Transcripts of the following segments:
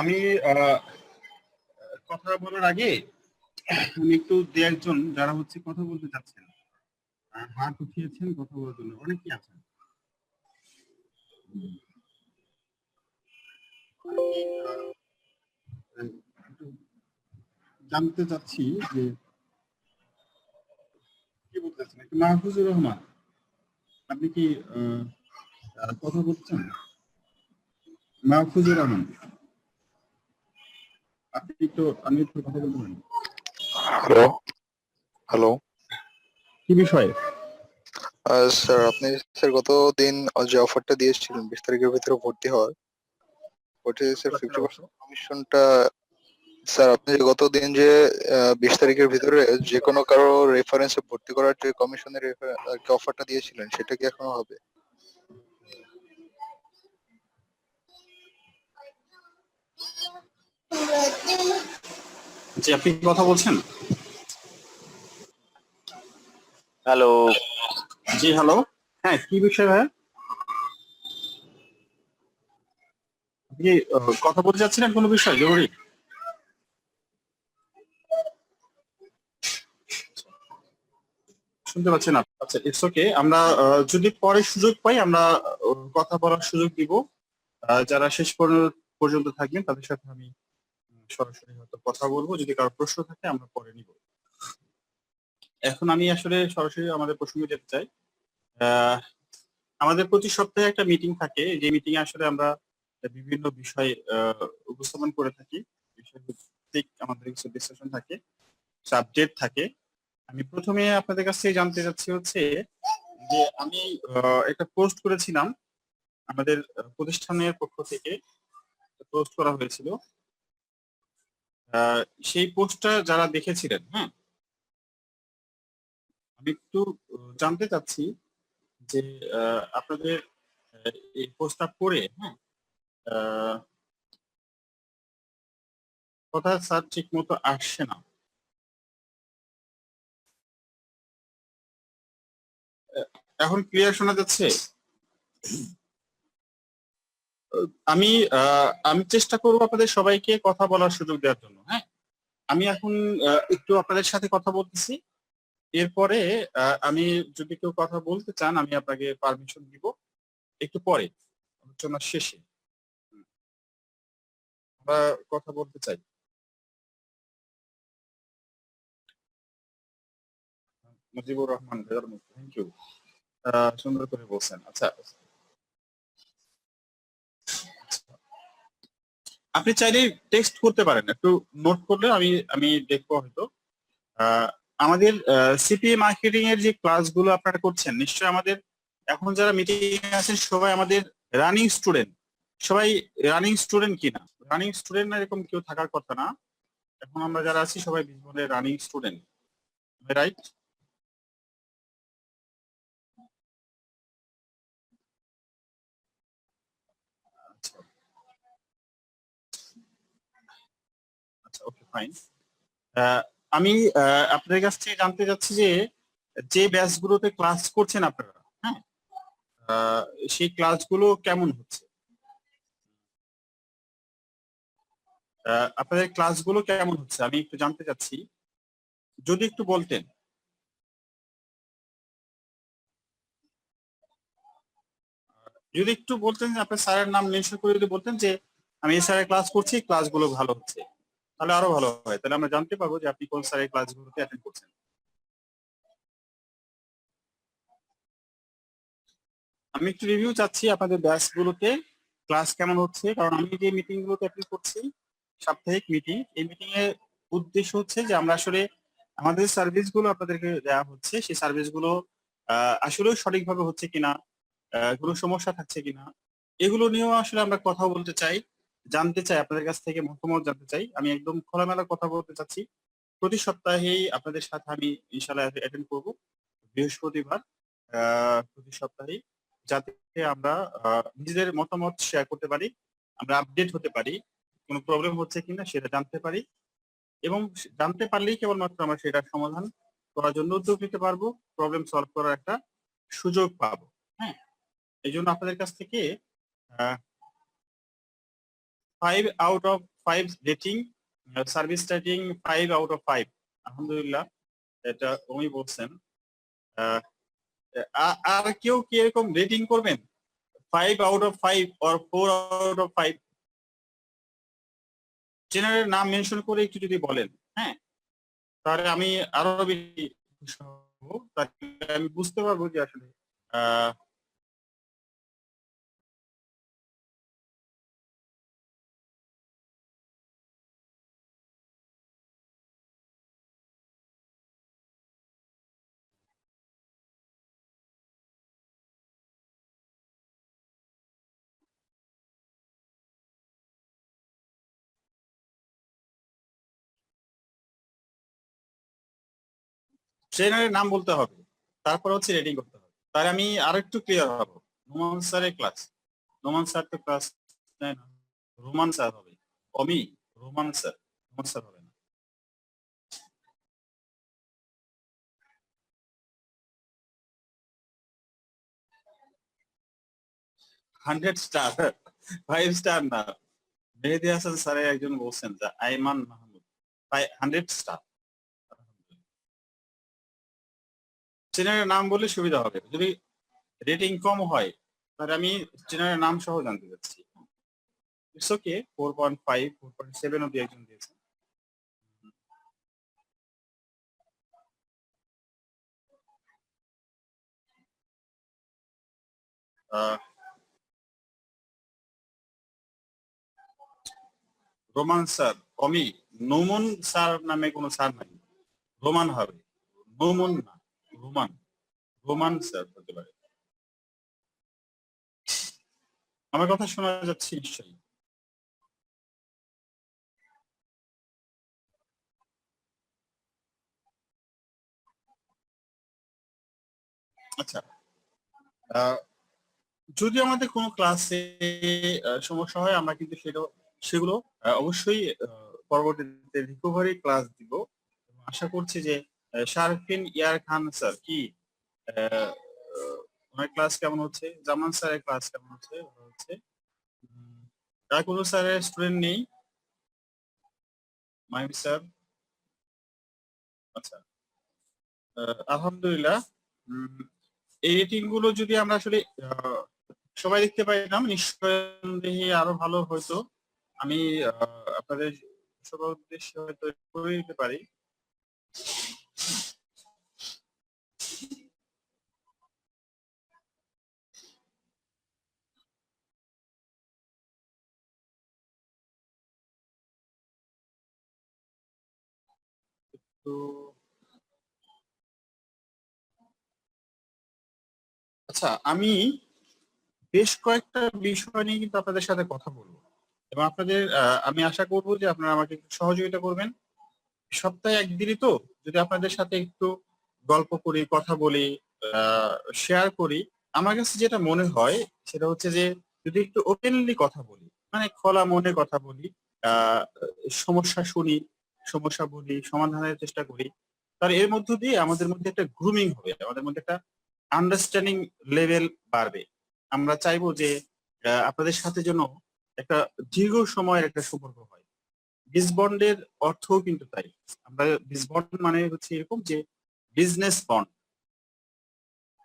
আমি কথা বলার আগে আমি একটু দু একজন যারা হচ্ছে কথা বলতে চাচ্ছেন, হাত উঠিয়েছেন কথা বলার জন্য, অনেকেই আছেন। আমি একটু জানতে চাচ্ছি যে কি বলতে চাচ্ছেন, একটু মাহফুজুর রহমান, আপনি কি কথা বলছেন? মাহফুজুর রহমান, আপনি একটু কথা বলতে পারেন? Hello, hello. কি বিষয়ে? স্যার আপনি স্যার গতদিন যে অফারটা দিয়েছিলেন 20 তারিখের ভিতরে ভর্তি হওয়ার, ওটা স্যার 50% কমিশনটা স্যার আপনি যে গতদিন যে 20 তারিখের ভিতরে যে কোনো কারো রেফারেন্সে ভর্তি করার যে কমিশনের অফারটা দিয়েছিলেন সেটা কি এখনো হবে? জি, আপনি কথা বলছেন? হ্যালো। জি, হ্যালো। হ্যাঁ, কি বিষয় ভাইয়া? আপনি কথা বলতে চাচ্ছিলেন কোনো বিষয় জরুরি? শুনতে পাচ্ছেন না? আচ্ছা, ইটস ওকে। আমরা যদি পরে সুযোগ পাই আমরা কথা বলার সুযোগ দিব। যারা শেষ পর্যন্ত থাকবেন তাদের সাথে আমি সরাসরি হয়তো কথা বলবো। যদি কারো প্রশ্ন থাকে আমরা পরে নিব। এখন আমি আসলে সরাসরি আমাদের প্রসঙ্গে যেতে চাই। আহ, আমাদের প্রতি সপ্তাহে একটা মিটিং থাকে, যে মিটিং এ আসলে আমরা বিভিন্ন বিষয় উপস্থাপন করে থাকি। বিষয়ভিত্তিক আমাদের কিছু ডিসকাশন থাকে, সাবজেক্ট থাকে। আমি প্রথমে আপনাদের কাছ থেকে জানতে চাচ্ছি হচ্ছে যে আমি একটা পোস্ট করেছিলাম আমাদের প্রতিষ্ঠানের পক্ষ থেকে, পোস্ট করা হয়েছিল। সেই পোস্টটা যারা দেখেছিলেন, হ্যাঁ, আমি একটু জানতে চাচ্ছি যে আপনাদের এই পোস্টটা পড়ে, হ্যাঁ, আহ, কথা স্যার ঠিক মতো আসছে না। এখন ক্লিয়ার শোনা যাচ্ছে? আমি আমি চেষ্টা করবো আপনাদের সবাইকে কথা বলার সুযোগ দেওয়ার জন্য, হ্যাঁ। আমি এখন একটু আপনাদের সাথে কথা বলতেছি। এরপরে আমি যদি কেউ কথা বলতে চান আমি আপনাকে পারমিশন দিব একটু পরে, আলোচনার শেষে আমরা কথা বলতে চাই। মুজিবুর রহমান, থ্যাংক ইউ, সুন্দর করে বলছেন। আচ্ছা, আপনি চাইলে টেক্সট করতে পারেন, একটু নোট করলে আমি আমি দেখবো হয়তো। আহ, আমাদের সিপিএ মার্কেটিং এর যে ক্লাসগুলো আপনারা করছেন, নিশ্চয়ই আমাদের এখন যারা মিটিং আছেন সবাই আমাদের রানিং স্টুডেন্ট। সবাই রানিং স্টুডেন্ট কিনা? রানিং স্টুডেন্ট না এরকম কেউ থাকার কথা না। এখন আমরা যারা আছি সবাই জীবনে রানিং স্টুডেন্ট, রাইট? আচ্ছা, ওকে, ফাইন। আমি আপনাদের কাছ থেকে জানতে চাচ্ছি যে যে ব্যাচগুলোতে ক্লাস করছেন আপনারা, হ্যাঁ, আহ, সেই ক্লাসগুলো কেমন হচ্ছে? আপনাদের ক্লাসগুলো কেমন হচ্ছে আমি একটু জানতে চাচ্ছি, যদি একটু বলতেন। যদি একটু বলতেন যে আপনার স্যারের নাম মেনশন করে যদি বলতেন যে আমি এই স্যারের ক্লাস করছি, ক্লাসগুলো ভালো হচ্ছে, তাহলে আরো ভালো হয়। তাহলে আমরা জানতে পারবো যে আপনি কোন স্যারের ক্লাসগুলোতে অ্যাটেন্ড করছেন। আমি একটু রিভিউ চাচ্ছি আপনাদের ব্যাচগুলোতে ক্লাস কেমন হচ্ছে, কারণ আমি যে মিটিং গুলোতে অ্যাটেন্ড করছি, সাপ্তাহিক মিটিং, এই মিটিং এর উদ্দেশ্য হচ্ছে যে আমরা আসলে আমাদের সার্ভিস গুলো আপনাদেরকে দেওয়া হচ্ছে, সেই সার্ভিস গুলো আসলে সঠিকভাবে হচ্ছে কিনা, কোনো সমস্যা থাকছে কিনা, এগুলো নিয়েও আসলে আমরা কথা বলতে চাই, জানতে চাই, আপনাদের কাছ থেকে মতামত জানতে চাই। আমি একদম খোলামেলা কথা বলতে চাচ্ছি। প্রতি সপ্তাহেই আপনাদের সাথে আমি ইনশাল্লাহ অ্যাটেন্ড করব, বৃহস্পতিবার প্রতি সপ্তাহেই, যাতে আমরা নিজেদের মতামত শেয়ার করতে পারি, আমরা আপডেট হতে পারি, কোনো প্রবলেম হচ্ছে কিনা সেটা জানতে পারি, এবং জানতে পারলেই কেবলমাত্র আমরা সেটা সমাধান করার জন্য উদ্যোগ নিতে পারবো, প্রবলেম সলভ করার একটা সুযোগ পাবো, হ্যাঁ। এই জন্য আপনাদের কাছ থেকে 5 out of 5 rating, service rating 5 out of 5। আলহামদুলিল্লাহ, এটা উনি বলছেন। আহ, আর কেউ কি এরকম রেটিং করবেন 5 out of 5 or 4 out of 5? ট্রেনারের নাম মেনশন করে একটু যদি বলেন, হ্যাঁ, তাহলে আমি আরো বেশি খুশি হব। তাহলে আমি বুঝতে পারবো যে আসলে আহ ট্রেনারের নাম বলতে হবে, তারপর হচ্ছে রেটিং করতে হবে। তাহলে আমি আরো একটু ক্লিয়ার হব। নোমান স্যারের ক্লাস, নোমান স্যার তো ক্লাস নেয় না, রোমান স্যার হবে। অমি, রোমান স্যার, রোমান স্যার হবে না। 100 স্টার, 5 স্টার না। মেহেদী হাসান স্যার একজন বলছেন যে আইমান মাহমুদ 100 স্টার। ট্রেনারের নাম বললে সুবিধা হবে। যদি রেটিং কম হয় তাহলে আমি ট্রেনারের নাম সহ জানতে চাচ্ছি। ইটস ওকে, 4.5, 4.7 অব্দি একজন দিয়েছে। রোমান স্যার, অমি, নোমন স্যার নামে কোনো স্যার নাই, রোমান হবে, নোমন না, রোমান, রোমান স্যার হতে পারে। আমার কথা শোনা যাচ্ছে নিশ্চয়ই? আচ্ছা, আহ, যদি আমাদের কোনো ক্লাসে সমস্যা হয় আমরা কিন্তু সেগুলো অবশ্যই পরবর্তীতে রিকভারি ক্লাস দিব। আশা করছি যে শারফিন ইয়ার খান স্যার কি আহ, আহ, ওনার ক্লাস কেমন হচ্ছে, জামান স্যারের ক্লাস কেমন হচ্ছে, ভালো হচ্ছে। আর কোনো স্যারের স্টুডেন্ট নেই? মাহিম স্যার, আচ্ছা, আলহামদুলিল্লাহ। উম, এই রেটিং গুলো যদি আমরা আসলে সবাই দেখতে পাইতাম নিঃসন্দেহে আরো ভালো হতো। আমি আপনাদের সবার উদ্দেশ্যে হয়তো করে দিতে পারি। তো আচ্ছা, আমি বেশ কয়েকটা বিষয় নিয়ে কিন্তু আপনাদের সাথে কথা বলবো, এবং আপনাদের আমি আশা করবো যে আপনারা আমাকে একটু সহযোগিতা করবেন। সপ্তাহে একদিনই তো, যদি আপনাদের সাথে একটু গল্প করি, কথা বলি, শেয়ার করি, আমার কাছে যেটা মনে হয় সেটা হচ্ছে যে যদি একটু ওপেনলি কথা বলি, মানে খোলা মনে কথা বলি, আহ সমস্যা শুনি, সমস্যা বলি, সমাধানের চেষ্টা করি, তাহলে এর মধ্য দিয়ে আমাদের মধ্যে একটা গ্রুমিং হবে, আমাদের মধ্যে একটা আন্ডারস্ট্যান্ডিং লেভেল বাড়বে। আমরা চাইবো যে আপনাদের সাথে যেন একটা দীর্ঘ সময়ের একটা সম্পর্ক হয়। বিসবন্ডের অর্থও কিন্তু তাই। আমরা বিসবন্ড মানে হচ্ছে এরকম যে বিজনেস বন্ড,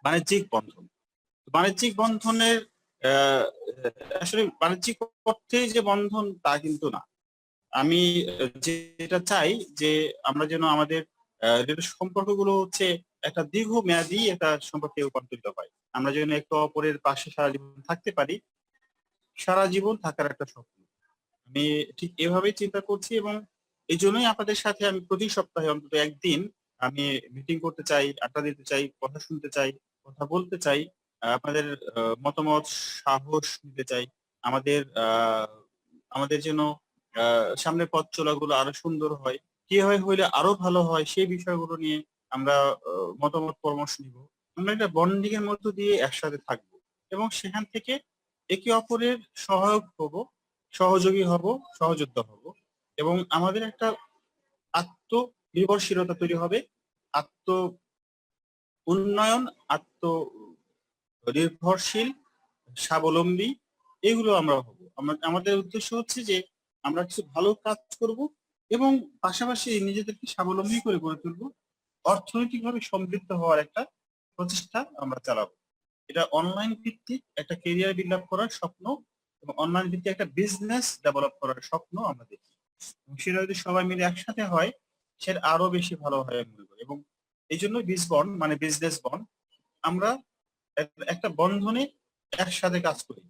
বাণিজ্যিক বন্ধন। বাণিজ্যিক বন্ধনের আহ, আসলে বাণিজ্যিক অর্থে যে বন্ধন তা কিন্তু না। আমি যেটা চাই যে আমরা যেন আমাদের সম্পর্কগুলো হচ্ছে একটা দীর্ঘমেয়াদী একটা সম্পর্কে রূপান্তরিত হয়। আমরা যেন একে অপরের পাশে সারা জীবন থাকতে পারি, সারা জীবন থাকার একটা স্বপ্ন। আমি ঠিক এভাবেই চিন্তা করছি, এবং এই জন্যই আপনাদের সাথে আমি প্রতি সপ্তাহে অন্তত একদিন আমি মিটিং করতে চাই, আড্ডা দিতে চাই, কথা শুনতে চাই, কথা বলতে চাই, আপনাদের মতামত, সাহস নিতে চাই। আমাদের আমাদের যেন সামনের পথ চলাগুলো আরো সুন্দর হয়, কিভাবে হইলে আরো ভালো হয় সেই বিষয়গুলো নিয়ে আমরা মতামত পরামর্শ নিব। আমরা একটা বন্ডিং এর মধ্য দিয়ে একসাথে থাকবো, এবং সেখান থেকে একে অপরের সহায়ক হব, সহযোগী হব, সহযোদ্ধা হব, এবং আমাদের একটা আত্মনির্ভরশীলতা তৈরি হবে, আত্ম উন্নয়ন, আত্ম নির্ভরশীল স্বাবলম্বী, এগুলো আমরা হব। আমাদের উদ্দেশ্য হচ্ছে যে আমরা কিছু ভালো কাজ করব এবং পাশাপাশি নিজেদেরকে স্বাবলম্বী করে গড়ে তুলবো, অর্থনৈতিকভাবে সমৃদ্ধ হওয়ার একটা প্রচেষ্টা আমরা চালাবো। এটা অনলাইন ভিত্তিক একটা কেরিয়ার বিল্ড আপ করার স্বপ্ন এবং অনলাইন ভিত্তিক একটা বিজনেস ডেভেলপ করার স্বপ্ন আমরা দেখি। এবং সেটা যদি সবাই মিলে একসাথে হয়, সেটা আরো বেশি ভালো হয় আমি মনে করি। এবং এই জন্য বিজ বন্ড মানে বিজনেস বন্ড, আমরা একটা বন্ধনে একসাথে কাজ করি।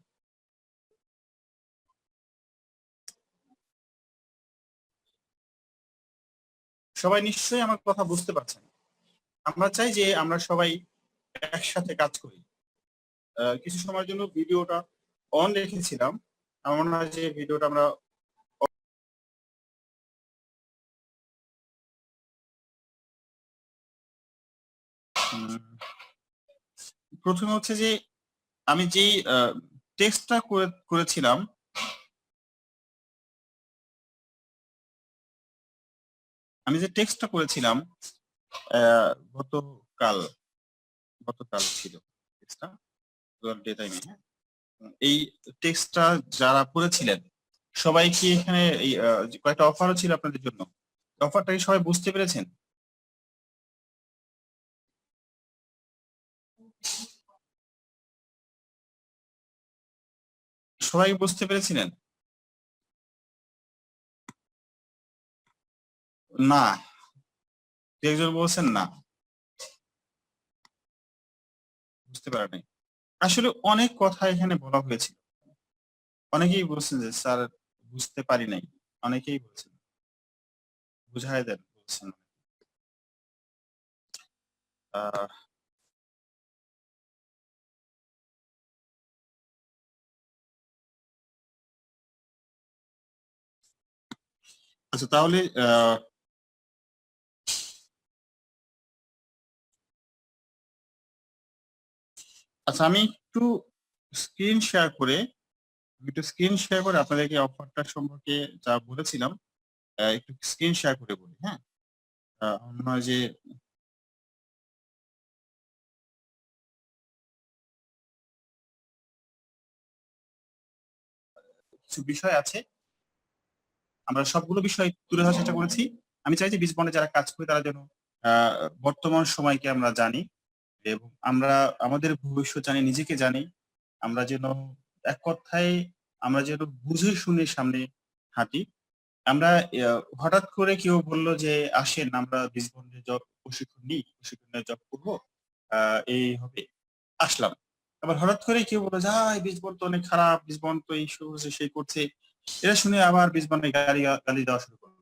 সবাই নিশ্চয়ই আমার কথা বুঝতে পারছেন। আমরা চাই যে আমরা সবাই একসাথে কাজ করি। কিছু সময়ের জন্য ভিডিওটা অন রেখেছিলাম, আমার মনে হয় যে ভিডিওটা আমরা প্রথমে হচ্ছে যে আমি যেই টেক্সটটা করেছিলাম, আমি যে টেক্সটটা করেছিলাম গতকাল গতকাল ছিল টেক্সটটা, ডে টাইমে। এই টেক্সটটা যারা পড়েছিলেন সবাই কি এখানে এই কয়েকটা অফারও ছিল আপনাদের জন্য, অফারটা কি সবাই বুঝতে পেরেছেন? সবাই বুঝতে পেরেছিলেন? না, একজন বলছেন না, বুঝতে পারে নাই। আসলে অনেক কথা এখানে বলা হয়েছিল, অনেকেই বলছেন যে স্যার বুঝতে পারি নাই, অনেকেই বলছেন বুঝাই দেন বলছেন। আহ, আচ্ছা তাহলে আচ্ছা আমি একটু স্ক্রিন শেয়ার করে আপনাদেরকে অফারটা সম্পর্কে যা বলেছিলাম একটু স্ক্রিন শেয়ার করে বলি। হ্যাঁ, আমার মনে হয় যে কিছু বিষয় আছে, আমরা সবগুলো বিষয় তুলে ধরার চেষ্টা করেছি। আমি চাই যে বীজ বন্ডে যারা কাজ করে তারা যেন আহ, বর্তমান সময়কে আমরা জানি এবং আমরা আমাদের ভবিষ্যৎ জানি, নিজেকে জানি। আমরা যেন এক কথায় আমরা যেন বুঝে শুনে সামনে হাঁটি। আমরা হঠাৎ করে কেউ বললো যে আসেন আমরা বীজ বন্ডে জব প্রশিক্ষণ নিই, প্রশিক্ষণে জব করবো, এই হবে, আসলাম। আবার হঠাৎ করে কেউ বললো যে বীজ বন্ড তো অনেক খারাপ, বীজ বন্ড তো এই করছে সেই করছে, এটা শুনে আবার বীজ বন্ডে গালি গালি দেওয়া শুরু করলো।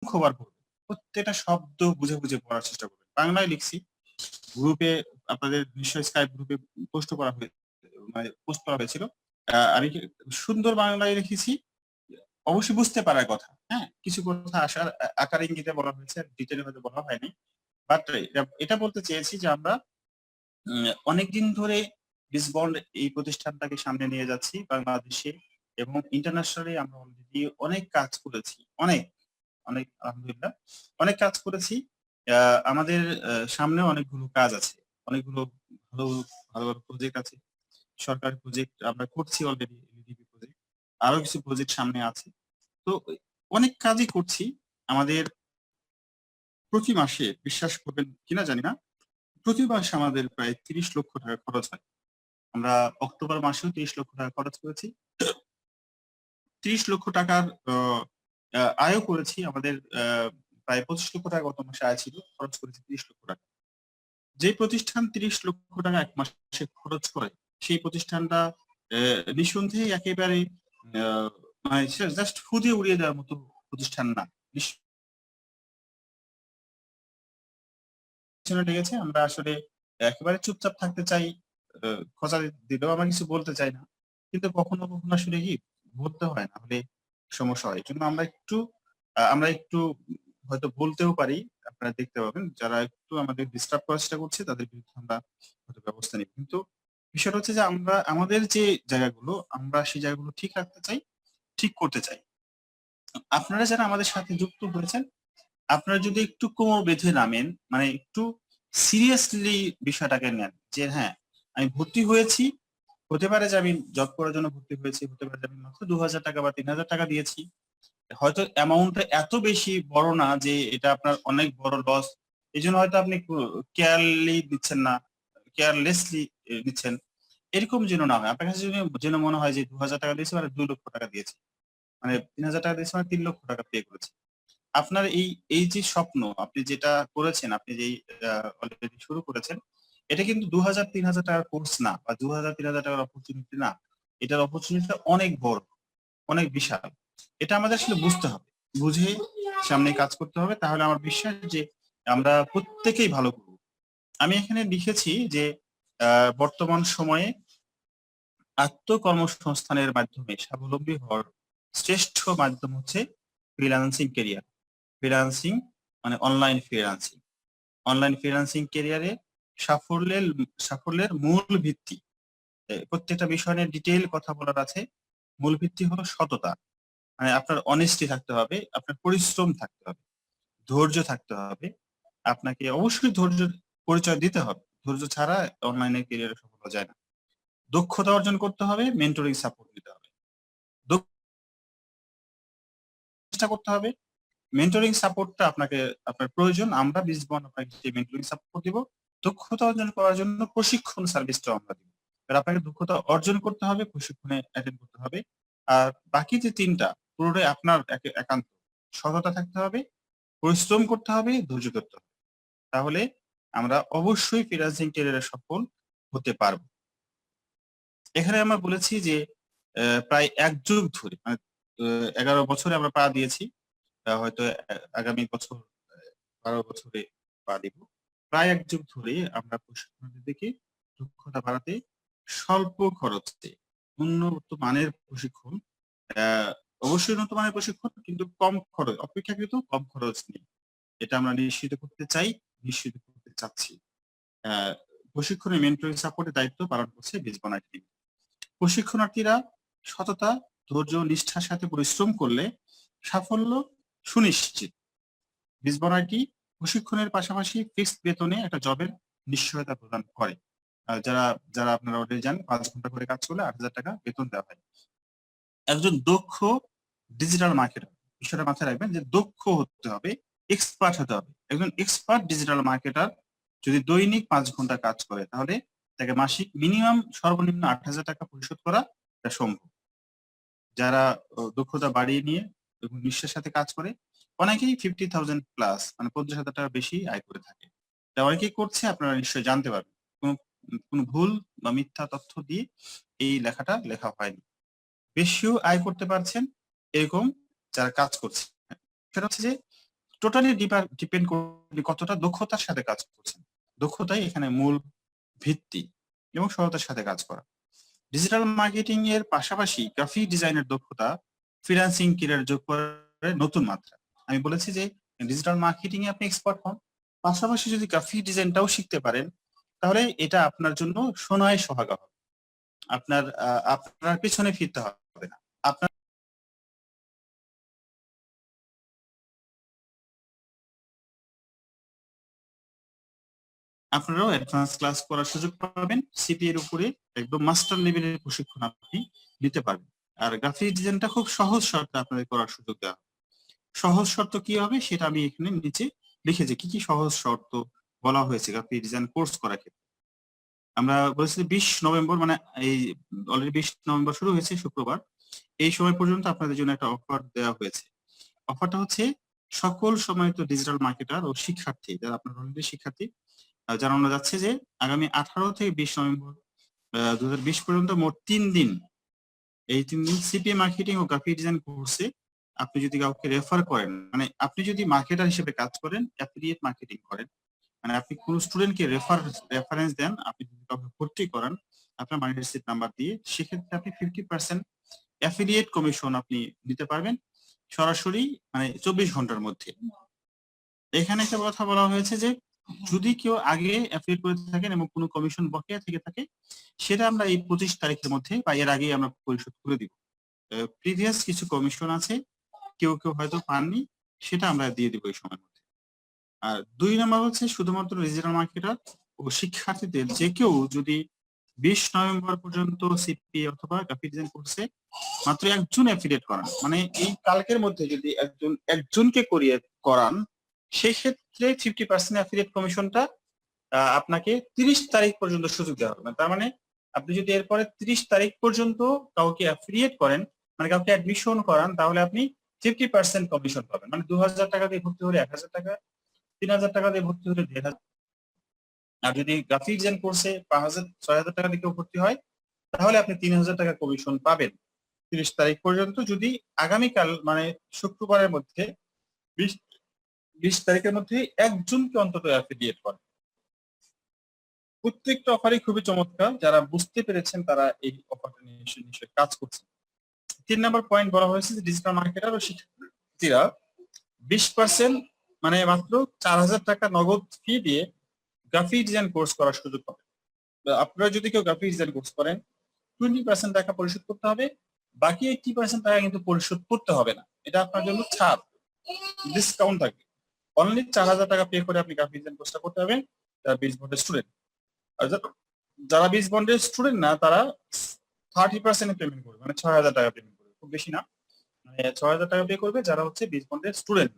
খবর পড়বে, প্রত্যেকটা শব্দ বুঝে বুঝে পড়ার চেষ্টা করবে। বাংলায় লিখছি, গ্রুপে আপনাদের নিশ্চয়ই স্কাইপ গ্রুপে পোস্ট করা হয়ে মানে পোস্ট করা হয়েছিল। আমি সুন্দর বাংলায় লিখেছি, অবশ্যই বুঝতে পারার কথা। হ্যাঁ, কিছু কথা আসার আকার ইঙ্গিতে বলা হয়েছে, ডিটেলে হয়তো বলা হয়নি। বাট এটা বলতে চেয়েছি যে আমরা অনেকদিন ধরে বিসবন্ড এই প্রতিষ্ঠানটাকে সামনে নিয়ে যাচ্ছি বাংলাদেশে এবং ইন্টারন্যাশনালি। আমরা অলরেডি অনেক কাজ করেছি, অনেক অনেক আলহামদুলিল্লাহ অনেক কাজ করেছি। আমাদের সামনেও অনেকগুলো কাজ আছে, অনেকগুলো ভালো ভালো ভালো প্রজেক্ট আছে, সরকারি প্রজেক্ট আমরা করছি অলরেডি, এলডিপি প্রজেক্ট, আরো কিছু প্রজেক্ট সামনে আছে। তো অনেক কাজই করছি। আমাদের প্রতি মাসে, বিশ্বাস করবেন কিনা জানি না, প্রতি মাসে আমাদের প্রায় 30 লক্ষ টাকা খরচ হয়। আমরা অক্টোবর মাসেও 30 লক্ষ টাকা খরচ করেছি। 30 লক্ষ টাকার আয়ও করেছি। আমাদের প্রায় 25 লক্ষ টাকা গত মাসে আয় ছিল, খরচ করেছি 30 লক্ষ টাকা। যে প্রতিষ্ঠান 30 লক্ষ টাকা এক মাসে খরচ করে, সেই প্রতিষ্ঠানটা নিঃসন্দেহে একেবারে আহ, মানে জাস্ট ফুদে উড়িয়ে দেওয়ার মতো প্রতিষ্ঠান না। পিছনে লেগেছে, আমরা আসলে একেবারে চুপচাপ থাকতে চাই, খোঁচা দিলেও আমরা কিছু বলতে চাই না, কিন্তু কখনো কখনো আসলে কি বলতে হয়, না হলে সমস্যা হয়। এই জন্য আমরা একটু হয়তো বলতেও পারি। আপনারা দেখতে পাবেন যারা একটু আমাদের ডিস্টার্ব করার চেষ্টা করছে তাদের বিরুদ্ধে আমরা হয়তো ব্যবস্থা নিব। কিন্তু বিষয়টা হচ্ছে যে আমরা আমাদের যে জায়গাগুলো, আমরা সেই জায়গাগুলো ঠিক রাখতে চাই। ঠিক করতে চাই। আপনারা যারা আমাদের সাথে যুক্ত হয়েছেন, আপনারা যদি একটু কোমর বেঁধে নামেন, মানে একটু সিরিয়াসলি বিষয়টাকে নেন যে হ্যাঁ, আমি ভর্তি হয়েছি, হতে পারে যে আমি জব করার জন্য ভর্তি হয়েছি, হতে পারে যে আমি মাত্র ২,০০০ টাকা বা ৩,০০০ টাকা দিয়েছি। হয়তো অ্যামাউন্টটা এত বেশি বড় না যে এটা আপনার অনেক বড় লস। এজন্য হয়তো আপনি কেয়ারলি দিচ্ছেন না, কেয়ারলেসলি দিচ্ছেন। এরকম যেন না হয়। আপনার কাছে যেন মনে হয় যে ২,০০০ টাকা দিয়েছি মানে ২,০০,০০০ টাকা দিয়েছি। মানে ৩,০০০ টাকা দিয়েছি মানে ৩,০০,০০০ টাকা পে করেছি। আপনার এই যে স্বপ্ন, আপনি যেটা করেছেন, আপনি যেই অলরেডি শুরু করেছেন, এটা কিন্তু ২,০০০-৩,০০০ টাকার কোর্স না বা ২,০০০-৩,০০০ টাকার অপরচুনিটি না। এটার অপরচুনিটিটা অনেক বড়, অনেক বিশাল। এটা আমাদের আসলে বুঝতে হবে। বুঝে সামনে কাজ করতে হবে। তাহলে আমার বিশ্বাস যে আমরা প্রত্যেকেই ভালো করব। আমি এখানে লিখেছি যে বর্তমান সময়ে আত্মকর্মসংস্থানের মাধ্যমে স্বাবলম্বী হওয়ার শ্রেষ্ঠ মাধ্যম হচ্ছে ফ্রিল্যান্সিং ক্যারিয়ার। ফ্রিল্যান্সিং মানে অনলাইন ফ্রিল্যান্সিং। অনলাইন ফ্রিল্যান্সিং ক্যারিয়ারে সাফল্যের মূল ভিত্তি। প্রত্যেকটা বিষয় নিয়ে ডিটেইল কথা বলার আছে। মূল ভিত্তি হলো সততা। মানে আপনার অনেস্টি থাকতে হবে, আপনার পরিশ্রম থাকতে হবে, ধৈর্য থাকতে হবে। আপনাকে অবশ্যই ধৈর্যের পরিচয় দিতে হবে। ধৈর্য ছাড়া অনলাইনে ক্যারিয়ারে সফল হওয়া যায় না। দক্ষতা অর্জন করতে হবে, মেন্টরিং সাপোর্ট নিতে হবে। চেষ্টা করতে হবে। মেন্টরিং সাপোর্টটা আপনার প্রয়োজন। আমরা বীজবন আপনাকে সেই মেন্টরিং সাপোর্ট দিব। দক্ষতা অর্জন করার জন্য প্রশিক্ষণ সার্ভিসটাও আমরা দিব। এবার আপনাকে দক্ষতা অর্জন করতে হবে, প্রশিক্ষণে অ্যাটেন্ড করতে হবে। আর বাকি যে ৩ টা পুরোটাই আপনার একান্ত। সততা থাকতে হবে, পরিশ্রম করতে হবে, ধৈর্য ধরতে হবে। তাহলে আমরা অবশ্যই ফ্রিল্যান্সিং ক্যারিয়ারে সফল হতে পারব। এখানে আমরা বলেছি যে প্রায় ১ যুগ ধরে মানে ১১ বছরে আমরা পা দিয়েছি। হয়তো আগামী বছর ১২ বছরে পা দিব। প্রায় ১ যুগ ধরে আমরা প্রশিক্ষণার্থীদেরকে দক্ষতা বাড়াতে স্বল্প খরচে উন্নত মানের প্রশিক্ষণ, আ অবশ্যই উন্নত মানের প্রশিক্ষণ কিন্তু কম খরচ, অপেক্ষাকৃত কম খরচ নিয়ে। এটা আমরা নিশ্চিত করতে চাই, নিশ্চিত করতে চাচ্ছি। আ প্রশিক্ষণে মেন্টরিং সাপোর্টের দায়িত্ব পালন করছে বীজবন আইটি। প্রশিক্ষণার্থীরা সততা, ধৈর্য, নিষ্ঠার সাথে পরিশ্রম করলে সাফল্য সুনিশ্চিত। বীজবন আইটি প্রশিক্ষণের পাশাপাশি ফিক্সড বেতনে একটা জবের নিশ্চয়তা প্রদান করে। যারা যারা আপনারা অলরেডি জানেন ৫ ঘন্টা করে কাজ করলে ৮,০০০ টাকা বেতন দেওয়া হয়। একজন দক্ষ ডিজিটাল মার্কেটার, বিষয়টা মাথায় রাখবেন যে দক্ষ হতে হবে, এক্সপার্ট হতে হবে। একজন এক্সপার্ট ডিজিটাল মার্কেটার যদি দৈনিক ৫ ঘন্টা কাজ করে তাহলে তাকে মাসিক মিনিমাম সর্বনিম্ন ৮,০০০ টাকা পরিশোধ করা এটা সম্ভব। যারা দক্ষতা বাড়িয়ে নিয়ে এবং নিষ্ঠার সাথে কাজ করে অনেকেই 50,000 প্লাস মানে ৫০,০০০ টাকা বেশি আয় করে থাকে। এটা অনেকেই করছে, আপনারা নিশ্চয়ই জানতে পারবেন। কোনো ভুল বা মিথ্যা তথ্য দিয়ে এই লেখাটা লেখা হয়নি। বেশিও আয় করতে পারছেন এরকম যারা কাজ করছে। সেটা হচ্ছে যে টোটালি ডিপেন্ড করে কতটা দক্ষতার সাথে কাজ করছেন। দক্ষতাই এখানে মূল ভিত্তি এবং সততার সাথে কাজ করা। ডিজিটাল মার্কেটিং এর পাশাপাশি গ্রাফিক ডিজাইনের দক্ষতা ফ্রিল্যান্সিং ক্যারিয়ার যোগ করে নতুন মাত্রা। আমি বলেছি যে ডিজিটাল মার্কেটিং এ আপনি এক্সপার্ট হন। পাশাপাশি যদি গ্রাফিক ডিজাইনটাও শিখতে পারেন তাহলে এটা আপনার জন্য সোনায় সোহাগা হবে। আপনার পেছনে ফিরতে হবে না। আপনার আপনারাও অ্যাডভান্স ক্লাস করার সুযোগ পাবেন। সিপি এর উপরে একদম মাস্টার লেভেলের প্রশিক্ষণ আপনি নিতে পারবেন। আর গ্রাফিক ডিজাইনটা খুব সহজ শর্তে আপনাদের করার সুযোগ দেওয়া হবে। সহজ শর্ত কি হবে সেটা আমি এখানে নিচে লিখেছি। কি সহজ শর্ত বলা হয়েছে গ্রাফিক ডিজাইন কোর্স করার ক্ষেত্রে। আমরা বলেছি যে ২০ নভেম্বর মানে এই অলরেডি ২০ নভেম্বর শুরু হয়েছে শুক্রবার। এই সময় পর্যন্ত আপনাদের জন্য একটা অফার দেওয়া হয়েছে। অফারটা হচ্ছে সকল সময়ত ডিজিটাল মার্কেটার ও শিক্ষার্থী যারা আপনার অলরেডি শিক্ষার্থী জানানো যাচ্ছে যে আগামী ১৮ থেকে ২০ নভেম্বর ২০২০ পর্যন্ত মোট ৩ দিন, এই ৩ দিন সিপিএ মার্কেটিং ও গ্রাফিক ডিজাইন কোর্সে আপনি যদি কাউকে রেফার করেন, মানে আপনি যদি মার্কেটার হিসেবে কাজ করেন, অ্যাফিলিয়েট মার্কেটিং করেন, মানে আপনি কোন স্টুডেন্টকে রেফারেন্স দেন, আপনি যদি কাউকে ভর্তি করান আপনার মানি রিসিট নাম্বার দিয়ে, সেক্ষেত্রে আপনি 50% অ্যাফিলিয়েট কমিশন আপনি নিতে পারবেন সরাসরি মানে ২৪ ঘন্টার মধ্যে। এখানে একটা কথা বলা হয়েছে যে যদি কেউ আগে অ্যাফিলিয়েট করে থাকেন এবং কোনো কমিশন বকেয়া থেকে থাকে সেটা আমরা এই ২৫ তারিখের মধ্যে বা এর আগেই আমরা পরিশোধ করে দিব। প্রিভিয়াস কিছু কমিশন আছে, কেউ কেউ হয়তো পাননি, সেটা আমরা দিয়ে দিব এই সময়ের মধ্যে। আর 2 নাম্বার হচ্ছে শুধুমাত্র রিজিওনাল মার্কেটার ও শিক্ষার্থীদের যে কেউ যদি 20 নভেম্বর পর্যন্ত সিপিএ অথবা গ্রাফিক ডিজাইন কোর্সে মাত্র একজন অ্যাফিলিয়েট করান, মানে এই কালকের মধ্যে যদি একজনকে করিয়ে করান, সেই ক্ষেত্রে 50% অ্যাফিলিয়েট কমিশনটা আপনাকে 30 তারিখ পর্যন্ত সুযোগ দেওয়া হবে। তার মানে আপনি যদি এরপরে 30 তারিখ পর্যন্ত কাউকে অ্যাফিলিয়েট করেন, মানে কাউকে অ্যাডমিশন করান, তাহলে আপনি 50% কমিশন পাবেন। মানে 2000 টাকা দিয়ে ভর্তি হলে 1000 টাকা, 3000 টাকা দিয়ে ভর্তি হলে 1500। আর যদি গ্রাফিক ডিজাইন কোর্সে 5000 6000 টাকা দিয়ে কেউ ভর্তি হয়, তাহলে আপনি 3000 টাকা কমিশন পাবেন 30 তারিখ পর্যন্ত। যদি আগামীকাল মানে শুক্রবারের মধ্যে 20 তারিখের মধ্যে একজনকে অন্তত অ্যাফিলিয়েট করেন। প্রত্যেকটা অফারই খুবই চমৎকার, যারা বুঝতে পেরেছেন তারা এই অফারটা নিয়ে নিশ্চয়ই কাজ করছেন। 3 নাম্বার পয়েন্ট বলা হয়েছে যে ডিজিটাল মার্কেটার ও শিক্ষার্থীরা 20% মানে মাত্র 4000 টাকা নগদ ফি দিয়ে গ্রাফিক ডিজাইন কোর্স করার সুযোগ পাবেন। আপনারা যদি কেউ গ্রাফিক ডিজাইন কোর্স করেন, 20% টাকা পরিশোধ করতে হবে, বাকি 80% টাকা কিন্তু পরিশোধ করতে হবে না। এটা আপনার জন্য ছাড়, ডিসকাউন্ট থাকবে। অনলি 4000 টাকা পে করে আপনি গ্রাফিক ডিজাইন কোর্সটা করতে পারবেন যারা 20 বন্ডের স্টুডেন্ট। আর যারা 20 বন্ডের স্টুডেন্ট না, তারা 30% পেমেন্ট করবে, মানে 6000 টাকা পেমেন্ট করবে, খুব বেশি না, মানে 6000 টাকা পে করবে যারা হচ্ছে 20 বন্ডের স্টুডেন্ট।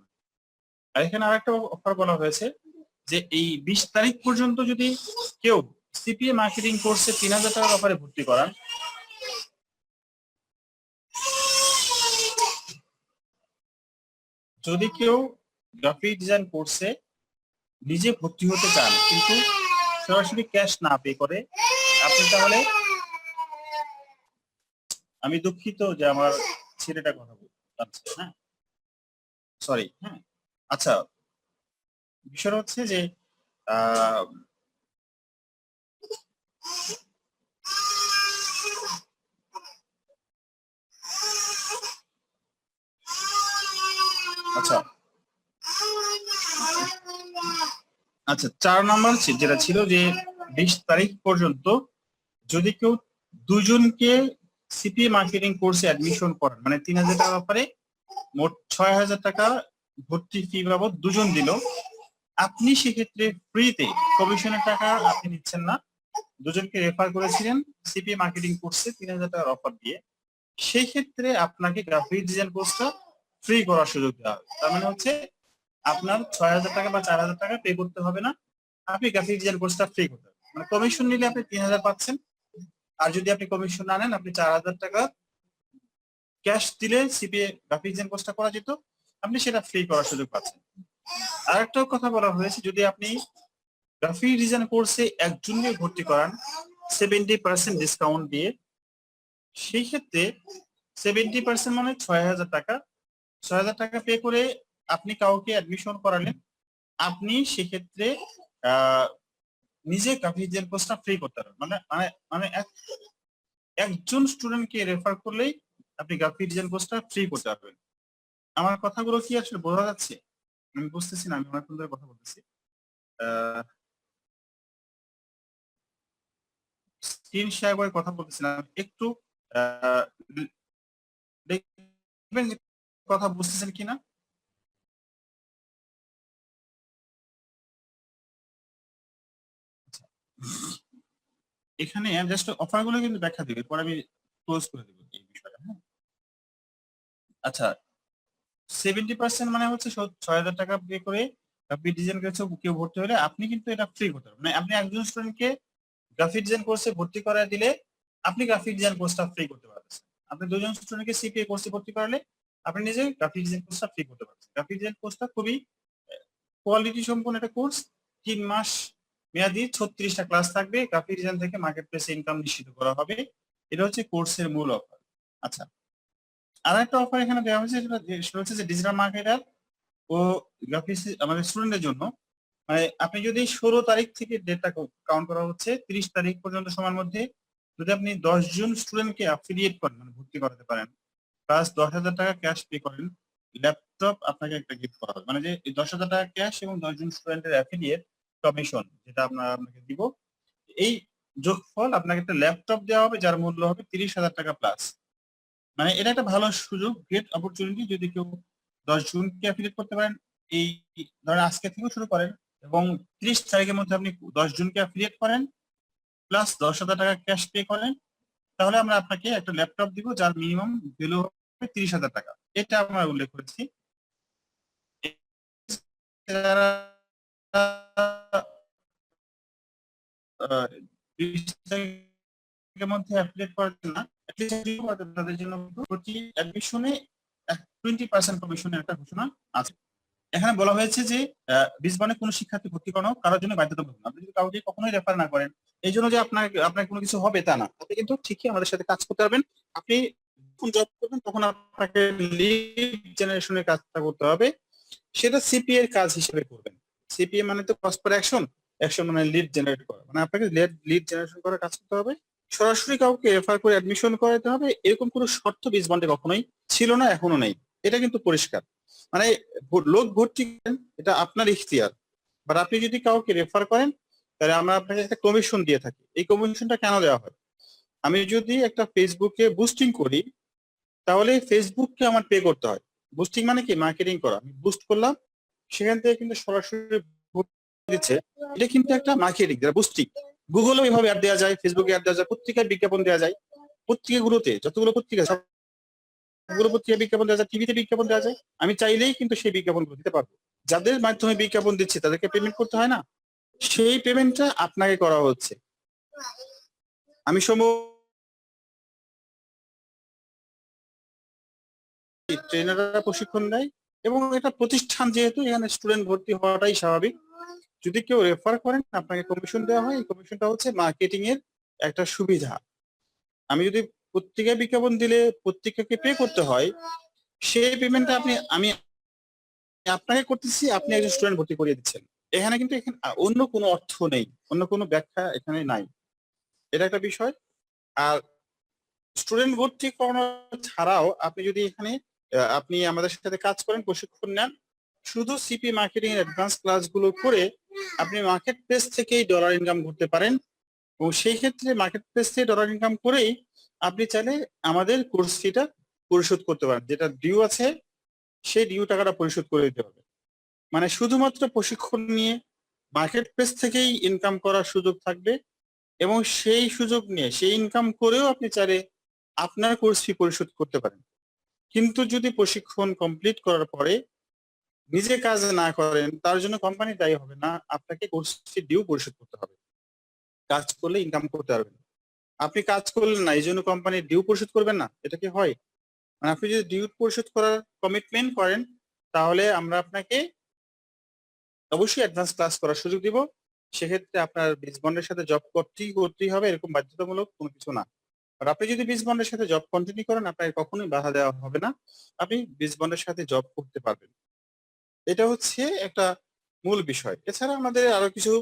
আর এখানে আরেকটা অফার বলা হয়েছে যে এই 20 তারিখ পর্যন্ত যদি কেউ সিপিএ মার্কেটিং কোর্সে 3000 টাকার অফারে ভর্তি করান, যদি কেউ গ্রাফিক ডিজাইন কোর্সে নিজে ভর্তি হতে চান কিন্তু সরাসরি ক্যাশ না পে করে, আপনি তাহলে, আমি দুঃখিত যে আমার ছেলেটা কথা বলছে, হ্যাঁ সরি, হ্যাঁ আচ্ছা, বিষয় হচ্ছে যে আহ, আচ্ছা আচ্ছা 4 নাম্বার যেটা ছিল যে 20 তারিখ পর্যন্ত যদি কেউ দুজনকে সিপিএ মার্কেটিং কোর্সে অ্যাডমিশন করেন, মানে 3000 টাকা ব্যাপারে মোট 6000 টাকা ভর্তি ফি বাবদ দুজন দিল, আপনি সেক্ষেত্রে ফ্রিতে, কমিশনের টাকা আপনি নিচ্ছেন না, দুজনকে রেফার করেছিলেন সিপিএ মার্কেটিং কোর্সে 3000 টাকার অফার দিয়ে, সেই ক্ষেত্রে আপনাকে গ্রাফিক ডিজাইন কোর্সটা ফ্রি করার সুযোগ দেওয়া হবে। তার মানে হচ্ছে আপনার 6000 টাকা বা 4000 টাকা পে করতে হবে না, আপনি গ্রাফিক ডিজাইন কোর্সটা ফ্রি করতে হবে। মানে কমিশন নিলে আপনি 3000 পাচ্ছেন, আর যদি আপনি কমিশন না নেন, আপনি 4000 টাকা ক্যাশ দিলে সিপিএ গ্রাফিক ডিজাইন কোর্সটা করা যেত, আপনি সেটা ফ্রি করার সুযোগ পাচ্ছেন। আর একটা কথা বলা হয়েছে, যদি আপনি গ্রাফিক ডিজাইন কোর্সে একজনকে ভর্তি করান 70% ডিসকাউন্ট দিয়ে, সেই ক্ষেত্রে 70% মানে 6000 টাকা, 6000 টাকা পে করে আপনি কাউকে অ্যাডমিশন করালেন, আপনি সেক্ষেত্রে নিজে গ্রাফিক ডিজাইন কোর্সটা ফ্রি করতে পারবেন। মানে মানে মানে একজন স্টুডেন্টকে রেফার করলেই আপনি গ্রাফিক ডিজাইন কোর্সটা ফ্রি করতে পারবেন। আমার কথাগুলো কি আসলে বোঝা যাচ্ছে? আমি বুঝতেছি না, আমি অনেকক্ষণ ধরে কথা বলতেছি। স্ক্রিন শেয়ার করে কথা বলতেছিলাম, একটু দেখবেন যে কথা বুঝতেছেন কিনা। এখানে জাস্ট অফারগুলো কিন্তু ব্যাখ্যা দিবে, পরে আমি ক্লোজ করে দেবো এই বিষয়টা, হ্যাঁ। আচ্ছা, 70% মানে হচ্ছে 6000 টাকা পে করে আপনি ডিজাইন কোর্সে কেউ ভর্তি হলে আপনি কিন্তু এটা ফ্রি করতে পারবেন। মানে আপনি একজন স্টুডেন্টকে গ্রাফিক ডিজাইন কোর্সে ভর্তি করা দিলে আপনি গ্রাফিক ডিজাইন কোর্সটা ফ্রি করতে পারবেন। আপনি দুজন স্টুডেন্টকে সিপিএ কোর্সে ভর্তি করালে আপনি নিজে গ্রাফিক ডিজাইন কোর্সটা ফ্রি করতে পারবেন। গ্রাফিক ডিজাইন কোর্সটা খুবই কোয়ালিটি সম্পন্ন একটা কোর্স, 3 মাস মেয়াদি 36টা ক্লাস থাকবে, গ্রাফিক ডিজাইন থেকে মার্কেট প্লেসে ইনকাম নিশ্চিত করা হবে। এটা হচ্ছে কোর্সের মূল অফার। আচ্ছা, আর একটা অফার এখানে দেওয়া হয়েছে, সেটা হচ্ছে যে ডিজিটাল মার্কেটার ও গ্রাফিক্স আমাদের স্টুডেন্টদের জন্য, মানে আপনি যদি 16 তারিখ থেকে ডেটটা কাউন্ট করা হচ্ছে 30 তারিখ পর্যন্ত সময়ের মধ্যে যদি আপনি 10 জন স্টুডেন্টকে অ্যাফিলিয়েট করেন, মানে ভর্তি করাতে পারেন, প্লাস 10,000 টাকা ক্যাশ পে করেন, ল্যাপটপ আপনাকে একটা গিফট করা হবে। মানে যে 10,000 টাকা ক্যাশ এবং 10 জন স্টুডেন্টের অ্যাফিলিয়েট কমিশন যেটা আপনাকে দিব, এই যোগফল আপনাকে একটা ল্যাপটপ দেওয়া হবে যার মূল্য হবে 30,000 টাকা প্লাস। মানে এটা একটা ভালো সুযোগ, গ্রেট অপরচুনিটি। যদি কেউ 10 জনকে অ্যাফিলিয়েট করতে পারেন, এই ধরেন আজকে থেকেও শুরু করেন এবং 30 তারিখের মধ্যে আপনি 10 জনকে অ্যাফিলিয়েট করেন প্লাস 10,000 টাকা ক্যাশ পে করেন, তাহলে আমরা আপনাকে একটা ল্যাপটপ দিব যার মিনিমাম ভ্যালু হবে 30,000 টাকা। এটা আমরা উল্লেখ করেছি। যারা 30 তারিখের মধ্যে অ্যাফিলিয়েট করেন না, তাদের জন্য প্রতি অ্যাডমিশনে 20% কমিশনের একটা ঘোষণা আছে। এখানে বলা হয়েছে যে বিসবনে কোনো শিক্ষার্থী ভর্তি করানো কারোর জন্য বাধ্যতামূলক না। আপনি যদি কাউকে কখনোই রেফার না করেন, এই জন্য যে আপনার কোনো কিছু হবে তা না। আপনি কিন্তু ঠিকই আমাদের সাথে কাজ করতে পারবেন। আপনি যখন জব করবেন তখন আপনাকে লিড জেনারেশনের কাজটা করতে হবে, সেটা সিপিএ এর কাজ হিসেবে করবেন। সিপিএ মানে তো কস্ট পার অ্যাকশন, অ্যাকশন মানে লিড জেনারেট করা, মানে আপনাকে লিড জেনারেশন করার কাজ করতে হবে। সরাসরি কাউকে রেফার করে অ্যাডমিশন করাতে হবে এরকম কোনো শর্ত বিসবন্ডে কখনোই ছিল না, এখনো নেই। এটা কিন্তু পরিষ্কার। মানে লোক ভর্তি করেন এটা আপনার ইখতিয়ার, বাট আপনি যদি কাউকে রেফার করেন তাহলে আমরা আপনাকে একটা কমিশন দিয়ে থাকি। এই কমিশনটা কেন দেওয়া হয়? আমি যদি একটা ফেসবুকে বুস্টিং করি তাহলে ফেসবুককে আমার পে করতে হয়। বুস্টিং মানে কি? মার্কেটিং করা। আমি বুস্ট করলাম, সেখান থেকে কিন্তু সরাসরি দিচ্ছে, এটা কিন্তু একটা মার্কেটিং, যেটা বুস্টিং। গুগলেও এভাবে অ্যাড দেওয়া যায়, ফেসবুকে অ্যাড দেওয়া যায়, পত্রিকায় বিজ্ঞাপন দেওয়া যায়। পত্রিকাগুলোতে যতগুলো পত্রিকা সবগুলো পত্রিকায় বিজ্ঞাপন দেওয়া যায়, টিভিতে বিজ্ঞাপন দেওয়া যায়। আমি চাইলেই কিন্তু সেই বিজ্ঞাপনগুলো দিতে পারবো। যাদের মাধ্যমে বিজ্ঞাপন দিচ্ছে তাদেরকে পেমেন্ট করতে হয় না, সেই পেমেন্টটা আপনাকে করা হচ্ছে। আমি ট্রেনাররা প্রশিক্ষণ দেয় এবং এটা প্রতিষ্ঠান, যেহেতু এখানে স্টুডেন্ট ভর্তি হওয়াটাই স্বাভাবিক। যদি কেউ রেফার করেন আপনাকে কমিশন দেওয়া হয়। এই কমিশনটা হচ্ছে মার্কেটিং এর একটা সুবিধা। আমি যদি পত্রিকায় বিজ্ঞাপন দিলে পত্রিকাকে পে করতে হয়, সেই পেমেন্টটা আমি আপনাকে করতেছি, আপনি একজন স্টুডেন্ট ভর্তি করিয়ে দিচ্ছেন। এখানে কিন্তু এখানে অন্য কোনো অর্থ নেই, অন্য কোনো ব্যাখ্যা এখানে নাই। এটা একটা বিষয়। আর স্টুডেন্ট ভর্তি করানো ছাড়াও আপনি যদি এখানে আপনি আমাদের সাথে কাজ করেন, প্রশিক্ষণ নেন, শুধু সিপি মার্কেটিং এর অ্যাডভান্স ক্লাসগুলো করে আপনি মার্কেট প্লেস থেকেই ডলার ইনকাম করতে পারেন। এবং সেই ক্ষেত্রে মার্কেট প্লেস থেকে ডলার ইনকাম করেই আপনি চাইলে আমাদের কোর্স ফিটা পরিশোধ করতে পারেন। যেটা ডিউ আছে সেই ডিউ টাকাটা পরিশোধ করে দিতে হবে। মানে শুধুমাত্র প্রশিক্ষণ নিয়ে মার্কেট প্লেস থেকেই ইনকাম করার সুযোগ থাকবে এবং সেই সুযোগ নিয়ে সেই ইনকাম করেও আপনি চাইলে আপনার কোর্স ফি পরিশোধ করতে পারেন। কিন্তু যদি প্রশিক্ষণ কমপ্লিট করার পরে নিজে কাজ না করেন, তার জন্য কোম্পানি দায়ী হবে না, আপনাকে কোর্স ফি ডিউ পরিশোধ করতে হবে। কাজ করলে ইনকাম করতে পারবেন। আপনি কাজ করলেন না এই জন্য কোম্পানির ডিউ পরিশোধ করবেন না, এটা কি হয়? মানে আপনি যদি ডিউ পরিশোধ করার কমিটমেন্ট করেন তাহলে আমরা আপনাকে অবশ্যই অ্যাডভান্স ক্লাস করার সুযোগ দিব। সেক্ষেত্রে আপনার বিসবন্ডের সাথে জব করতেই হবে, এরকম বাধ্যতামূলক কোনো কিছু না। আর আপনি যদি বিসবন্ডের সাথে জব কন্টিনিউ করেন আপনাকে কখনোই বাধা দেওয়া হবে না, আপনি বিসবন্ডের সাথে জব করতে পারবেন। এটা হচ্ছে একটা মূল বিষয়। এছাড়া আমাদের আরো কিছু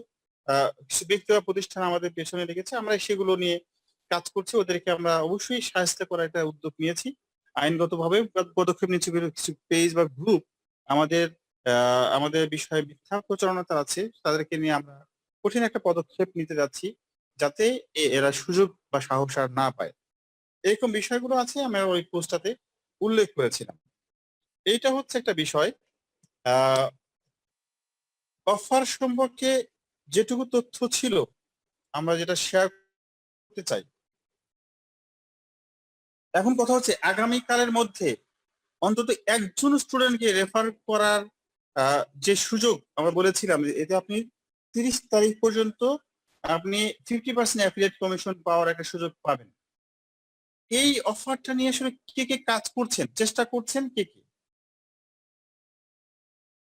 ব্যক্তি বা প্রতিষ্ঠান আমাদের পেছনে লেগেছে, আমরা সেগুলো নিয়ে কাজ করছি। ওদেরকে আমরা অবশ্যই সাহায্য করার একটা উদ্যোগ নিয়েছি, আইনগতভাবে পদক্ষেপ নিয়েছি। কিছু পেজ বা গ্রুপ আমাদের বিষয়ে মিথ্যা প্রচারণা আছে, তাদেরকে নিয়ে আমরা কঠিন একটা পদক্ষেপ নিতে যাচ্ছি, যাতে এরা সুযোগ বা সাহস আর না পায়। এরকম বিষয়গুলো আছে, আমরা ওই পোস্টটাতে উল্লেখ করেছিলাম। এইটা হচ্ছে একটা বিষয়। আহ অফার সম্পর্কে যেটুকু তথ্য ছিল আমরা যেটা শেয়ার করতে চাই। এখন কথা হচ্ছে আগামীকালের মধ্যে অন্তত একজন স্টুডেন্টকে রেফার করার যে সুযোগ আমরা বলেছিলাম, যে এতে আপনি 30 তারিখ পর্যন্ত আপনি 50% অ্যাফিলিয়েট কমিশন পাওয়ার একটা সুযোগ পাবেন। এই অফারটা নিয়ে আসলে কে কে কাজ করছেন, চেষ্টা করছেন কে কে?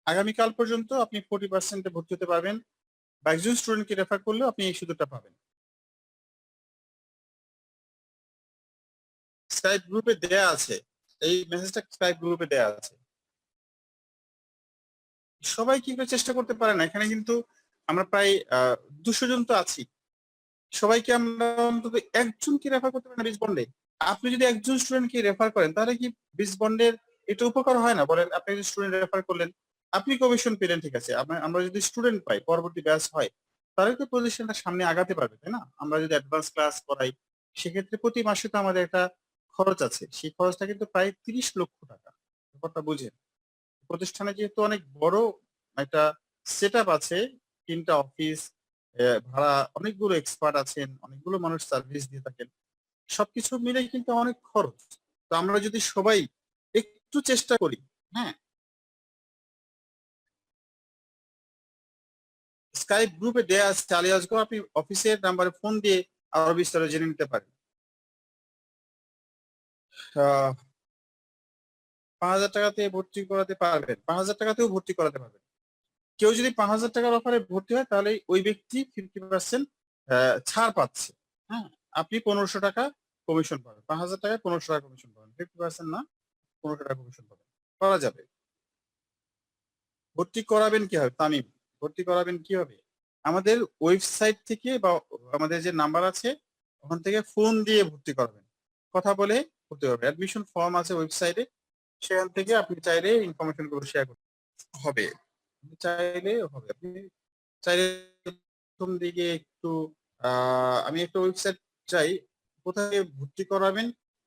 আগামীকাল পর্যন্ত আপনি 40% ভর্তি হতে পারবেন, বা একজন স্টুডেন্টকে রেফার করলেও আপনি এই সুযোগটা পাবেন। স্কাইপ গ্রুপে দেয়া আছে, এই মেসেজটা স্কাইপ গ্রুপে দেয়া আছে। সবাই কি করে চেষ্টা করতে পারে না? এখানে কিন্তু আমরা প্রায় 200 জন তো আছি। সবাইকে আমরা অন্তত একজনকে রেফার করতে পারি না বিস বন্ডে। আপনি যদি একজন স্টুডেন্টকে রেফার করেন তাহলে কি বিস বন্ডের এটা উপকার হয় না? বলেন, আপনি একজন স্টুডেন্ট রেফার করলেন, আপনি কমিশন পেলেন, ঠিক আছে। আমরা যদি স্টুডেন্ট পাই, পরবর্তী ব্যাচ হয়, তাহলে তো পজিশনটা সামনে আগাতে পারবে, তাই না? আমরা যদি অ্যাডভান্স ক্লাস করাই সেক্ষেত্রে প্রতি মাসে তো আমাদের একটা খরচ আছে, সেই খরচটা কিন্তু প্রায় 30 লক্ষ টাকা। ব্যাপারটা বুঝেন। প্রতিষ্ঠানে যেহেতু অনেক বড় একটা সেটআপ আছে, ৩ টা অফিস, ভাড়া, অনেকগুলো এক্সপার্ট আছেন, অনেকগুলো মানুষ সার্ভিস দিয়ে থাকেন। সবকিছু মিলে কিন্তু অনেক খরচ। তো আমরা যদি সবাই একটু চেষ্টা করি, হ্যাঁ? স্কাইপ গ্রুপে দেয়া আছে, চালিয়ে আসবো। আপনি অফিসের নাম্বারে ফোন দিয়ে আরো বিস্তারিত জেনে নিতে পারেন। ৫,০০০ টাকাতে ভর্তি করাতে পারবেন। ৫,০০০ টাকাতেও ভর্তি করাতে পারবেন। কেউ যদি ৫,০০০ টাকার অফারে ভর্তি হয় তাহলে ওই ব্যক্তি 50% ছাড় পাচ্ছে। হ্যাঁ? আপনি ১৫০০ টাকা কমিশন পাবেন। ৫,০০০ টাকায় ১৫০০ টাকা কমিশন পাবেন। 50% না, ১৫০০ টাকা কমিশন পাবেন। করা যাবে। ভর্তি করাবেন কিভাবে? তামিম, ভর্তি করাবেন কিভাবে? আমাদের ওয়েবসাইট থেকে বা আমাদের যে নাম্বার আছে ওখান থেকে ফোন দিয়ে ভর্তি করাবেন। কথা বলে ভর্তি করবেন। অ্যাডমিশন ফর্ম আছে ওয়েবসাইটে। সেখান থেকে আপনি চাইলে ইনফরমেশন গুলো শেয়ার করতে হবে। আপনি চাইলে হবে। আপনি চাইলে ১ম দিকে একটু আমি একটা ওয়েবসাইট চাই, কোথায় ভর্তি করাবেন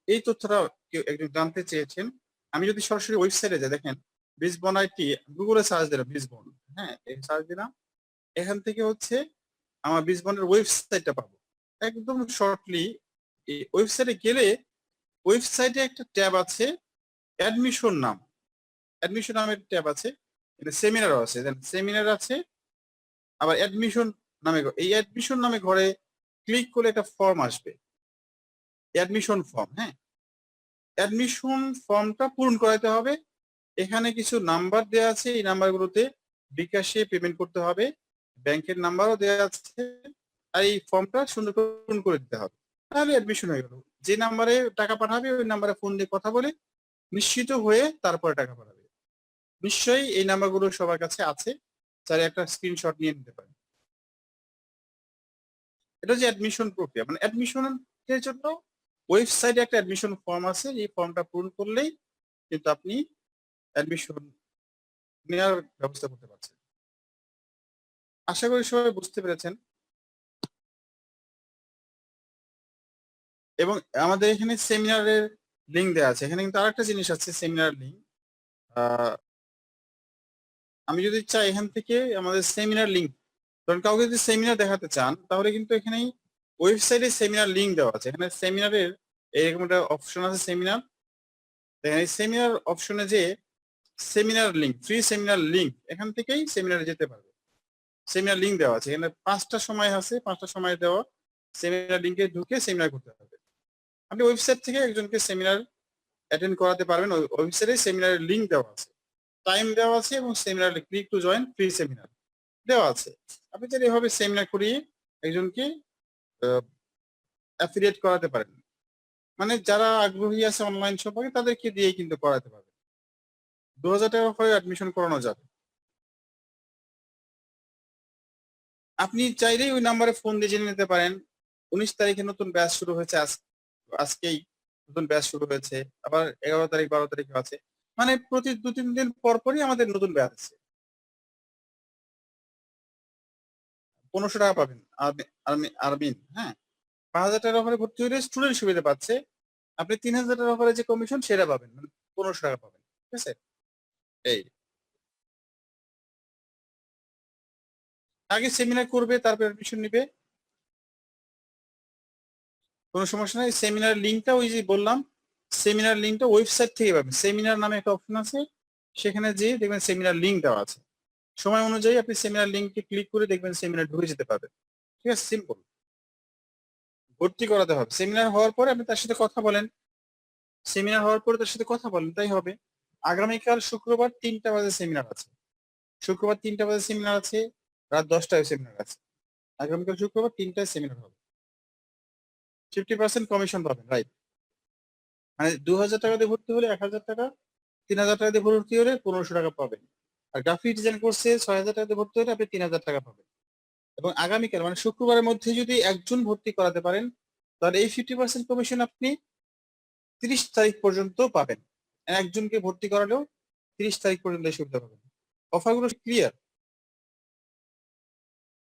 এই তথ্যটা কেউ একজন জানতে চেয়েছেন। আমি যদি সরাসরি ওয়েবসাইটে যাই, দেখেন বিসবন আইটি গুগলে সার্চ দিলাম বিসবন। হ্যাঁ? এই সার্চ দিলাম। এখান থেকে হচ্ছে আমার বিসবনের ওয়েবসাইটটা পাবো। একদম শর্টলি এই ওয়েবসাইটে গেলে ওয়েবসাইটে একটা ট্যাব আছে অ্যাডমিশন নাম। অ্যাডমিশন নামের ট্যাব আছে। এটা সেমিনারও আছে। সেমিনার আছে, আবার অ্যাডমিশন নামে এই অ্যাডমিশন নামে ঘরে ক্লিক করলে একটা ফর্ম আসবে। অ্যাডমিশন ফর্ম, হ্যাঁ? অ্যাডমিশন ফর্মটা পূরণ করাতে হবে। এখানে কিছু নাম্বার দেয়া আছে। এই নাম্বারগুলোতে বিকাশে পেমেন্ট করতে হবে। ব্যাংকের নাম্বারও দেয়া আছে। আর এই ফর্মটা সুন্দর করে পূরণ করে দিতে হবে। তাহলে অ্যাডমিশন হয়ে গেল। যে নাম্বারে টাকা পাঠাবে ওই নাম্বারে ফোন দিয়ে কথা বলে নিশ্চিত হয়ে তারপরে টাকা পাঠাবে। নিশ্চয়ই এই নাম্বারগুলো সবার কাছে আছে। চাইলে একটা স্ক্রিনশট নিয়ে নিতে পারেন। এটা যে অ্যাডমিশন প্রক্রিয়া, মানে অ্যাডমিশন এর জন্য ওয়েবসাইটে একটা অ্যাডমিশন ফর্ম আছে। এই ফর্মটা পূরণ করলেই কিন্তু আপনি অ্যাডমিশন নেওয়ার ব্যবস্থা করতে পারছেন। আশা করি সবাই বুঝতে পেরেছেন। এবং আমাদের এখানে সেমিনারের লিঙ্ক দেওয়া আছে। এখানে কিন্তু আরেকটা জিনিস আছে, সেমিনার লিঙ্ক। আমি যদি চাই এখান থেকে আমাদের সেমিনার লিঙ্ক, কারণ কাউকে যদি সেমিনার দেখাতে চান তাহলে কিন্তু এখানেই ওয়েবসাইটে সেমিনার লিঙ্ক দেওয়া আছে। এখানে সেমিনারের এরকম একটা অপশন আছে সেমিনার। দেখেন এই সেমিনার অপশনে যে seminar link, free seminar link, এখান থেকেই সেমিনারে যেতে পারবে। সেমিনার লিঙ্ক দেওয়া আছে। এখানে ৫টা সময় আছে, ৫টা সময় দেওয়া। সেমিনার লিঙ্কে ঢুকে সেমিনার করতে হবে। আপনি ওয়েবসাইট থেকে একজনকে সেমিনার অ্যাটেন্ড করাতে পারবেন। ওই ওয়েবসাইটে সেমিনারের লিঙ্ক দেওয়া আছে, টাইম দেওয়া আছে এবং seminar click to join free seminar দেওয়া আছে। আপনি চাইলে এভাবে সেমিনার করিয়ে একজনকে অ্যাফিলিয়েট করাতে পারেন। মানে যারা আগ্রহী আছে অনলাইন সম্পর্কে তাদেরকে দিয়েই কিন্তু করাতে পারবেন। ২,০০০ টাকা করে অ্যাডমিশন করানো যাবে। আপনি চাইলেই ওই নাম্বারে ফোন দিয়ে জেনে নিতে পারেন। ১৯ তারিখে নতুন ব্যাচ শুরু হয়েছে, আজকেই নতুন ব্যাচ শুরু হয়েছে। আবার ১১ তারিখ ১২ তারিখে আছে। মানে প্রতি ২-৩ দিন পর পরই আমাদের নতুন ব্যাচ আছে। ১৫০০ টাকা পাবেন আরমিন, হ্যাঁ? ৫,০০০ টাকার অফারে ভর্তি হলে স্টুডেন্ট সুবিধা পাচ্ছে। আপনি ৩,০০০ টাকার অফারে যে কমিশন সেটা পাবেন। মানে ১৫০০ টাকা পাবেন। ঠিক আছে? এই। আগে সেমিনার করবে তারপর অ্যাডমিশন নিবে। কোনো সমস্যা নাই। সেমিনার লিঙ্কটা ওই যে বললাম, সেমিনার লিঙ্কটা ওয়েবসাইট থেকে পাবেন। সেমিনার নামে একটা অপশন আছে। সেখানে যেয়ে দেখবেন সেমিনার লিঙ্ক দেওয়া আছে। সময় অনুযায়ী আপনি সেমিনার লিঙ্কে ক্লিক করে দেখবেন সেমিনার ঢুকে যেতে পারবেন। ঠিক আছে? সিম্পল। ভর্তি করাতে হবে। সেমিনার হওয়ার পরে আপনি তার সাথে কথা বলেন। সেমিনার হওয়ার পরে তার সাথে কথা বলেন, তাই হবে। আগামীকাল শুক্রবার ৩টা বাজে সেমিনার আছে। শুক্রবার ৩টা বাজে সেমিনার আছে, রাত ১০টায় সেমিনার আছে। আগামীকাল শুক্রবার ৩টায় সেমিনার হবে। 50% কমিশন পাবেন, রাইট? মানে ২,০০০ টাকা দিয়ে ভর্তি হলে ১,০০০ টাকা, ৩,০০০ টাকা দিয়ে ভর্তি হলে ১৫০০ টাকা পাবেন। আর গ্রাফিক ডিজাইন কোর্সে ৬,০০০ টাকা দিয়ে ভর্তি হলে আপনি ৩,০০০ টাকা পাবেন। এবং আগামীকাল মানে শুক্রবারের মধ্যে যদি একজন ভর্তি করাতে পারেন তাহলে এই 50% কমিশন আপনি ৩০ তারিখ পর্যন্ত পাবেন। একজনকে ভর্তি করালেও ৩০ তারিখ পর্যন্ত এই সুবিধা পাবেন। অফারগুলো ক্লিয়ার।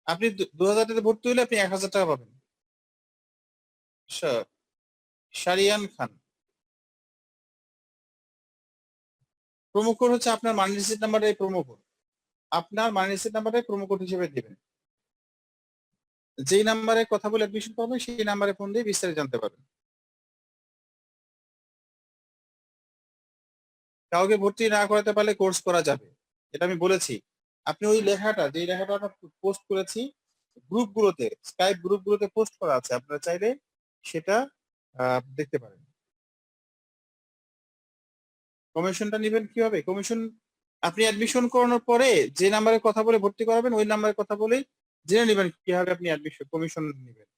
আপনি ২,০০০ টাকাতে ভর্তি হলে আপনি ১,০০০ টাকা পাবেন। আচ্ছা, শারিয়ান খান। প্রোমো কোড হচ্ছে আপনার মানি রিসিট নাম্বারের প্রোমো কোড, আপনার মানি রিসিট নাম্বারে প্রোমো কোড হিসেবে দিবেন। যেই নাম্বারে কথা বলে অ্যাডমিশন করবেন সেই নাম্বারে ফোন দিয়ে বিস্তারিত জানতে পারবেন। কাউকে ভর্তি না করাতে পারলে কোর্স করা যাবে, এটা আমি বলেছি। আপনি ওই লেখাটা, যেই লেখাটা আমরা পোস্ট করেছি গ্রুপগুলোতে, স্কাইপ গ্রুপগুলোতে পোস্ট করা আছে, আপনারা চাইলে সেটা দেখতে পারেন। কমিশনটা নেবেন কিভাবে? কমিশন আপনি অ্যাডমিশন করানোর পরে যে নাম্বারে কথা বলে ভর্তি করাবেন ওই নাম্বারে কথা বলে জেনে নেবেন কিভাবে আপনি অ্যাডমিশন কমিশন নেবেন।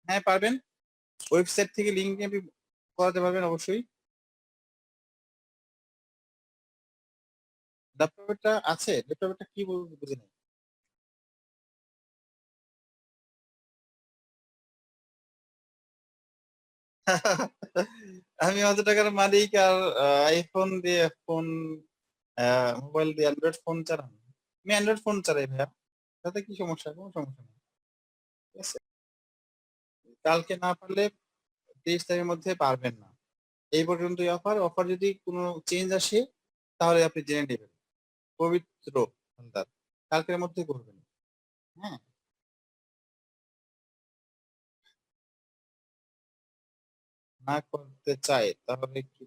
হ্যাঁ পারবেন, ওয়েবসাইট থেকে লিংক নিয়ে আপনি করাতে পারবেন অবশ্যই। ল্যাপটপটা আছে, ল্যাপটপটা কি বলবো বুঝি না। আমি অত টাকার মালিক আর আইফোন দিয়ে ফোন, মোবাইল দিয়ে অ্যান্ড্রয়েড ফোন চালান, আমি অ্যান্ড্রয়েড ফোন চালাই ভাইয়া, তাতে কি সমস্যা? কোনো সমস্যা নেই, ঠিক আছে। কালকে না পারলে 23 তারিখের মধ্যে পারবেন না, এই পর্যন্তই অফার। অফার যদি কোনো চেঞ্জ আসে তাহলে আপনি জেনে নেবেন। পবিত্র হালদার, কালকের মধ্যে করবেন। হ্যাঁ, না করতে চায় তাহলে কি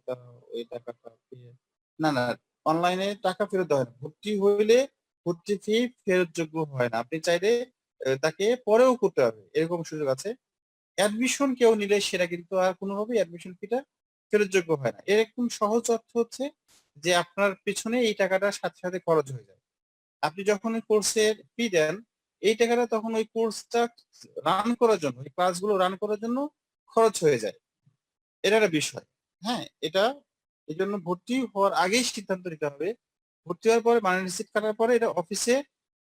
ওই টাকাটা না না, অনলাইনে টাকা ফেরত দেওয়া হয় না। ভর্তি হইলে ভর্তি ফি ফেরত যোগ্য হয় না, আপনি চাইলে তাকে পরেও করতে হবে, এরকম সুযোগ আছে। অ্যাডমিশন কেউ নিলে সেটা কিন্তু আর কোনোভাবেই অ্যাডমিশন ফিটা ফেরত যোগ্য হয় না। এর একদম সহজ অর্থ হচ্ছে যে আপনার পিছনে এই টাকাটা সাথে সাথে খরচ হয়ে যায়। আপনি যখন ওই কোর্সের ফি দেন এই টাকাটা তখন ওই কোর্সটা রান করার জন্য, ওই ক্লাসগুলো রান করার জন্য খরচ হয়ে যায়। এটা একটা বিষয়। হ্যাঁ, এটা এই জন্য ভর্তি হওয়ার আগেই সিদ্ধান্ত নিতে হবে। ভর্তি হওয়ার পরে মানে রিসিট কাটার পরে এটা অফিসে,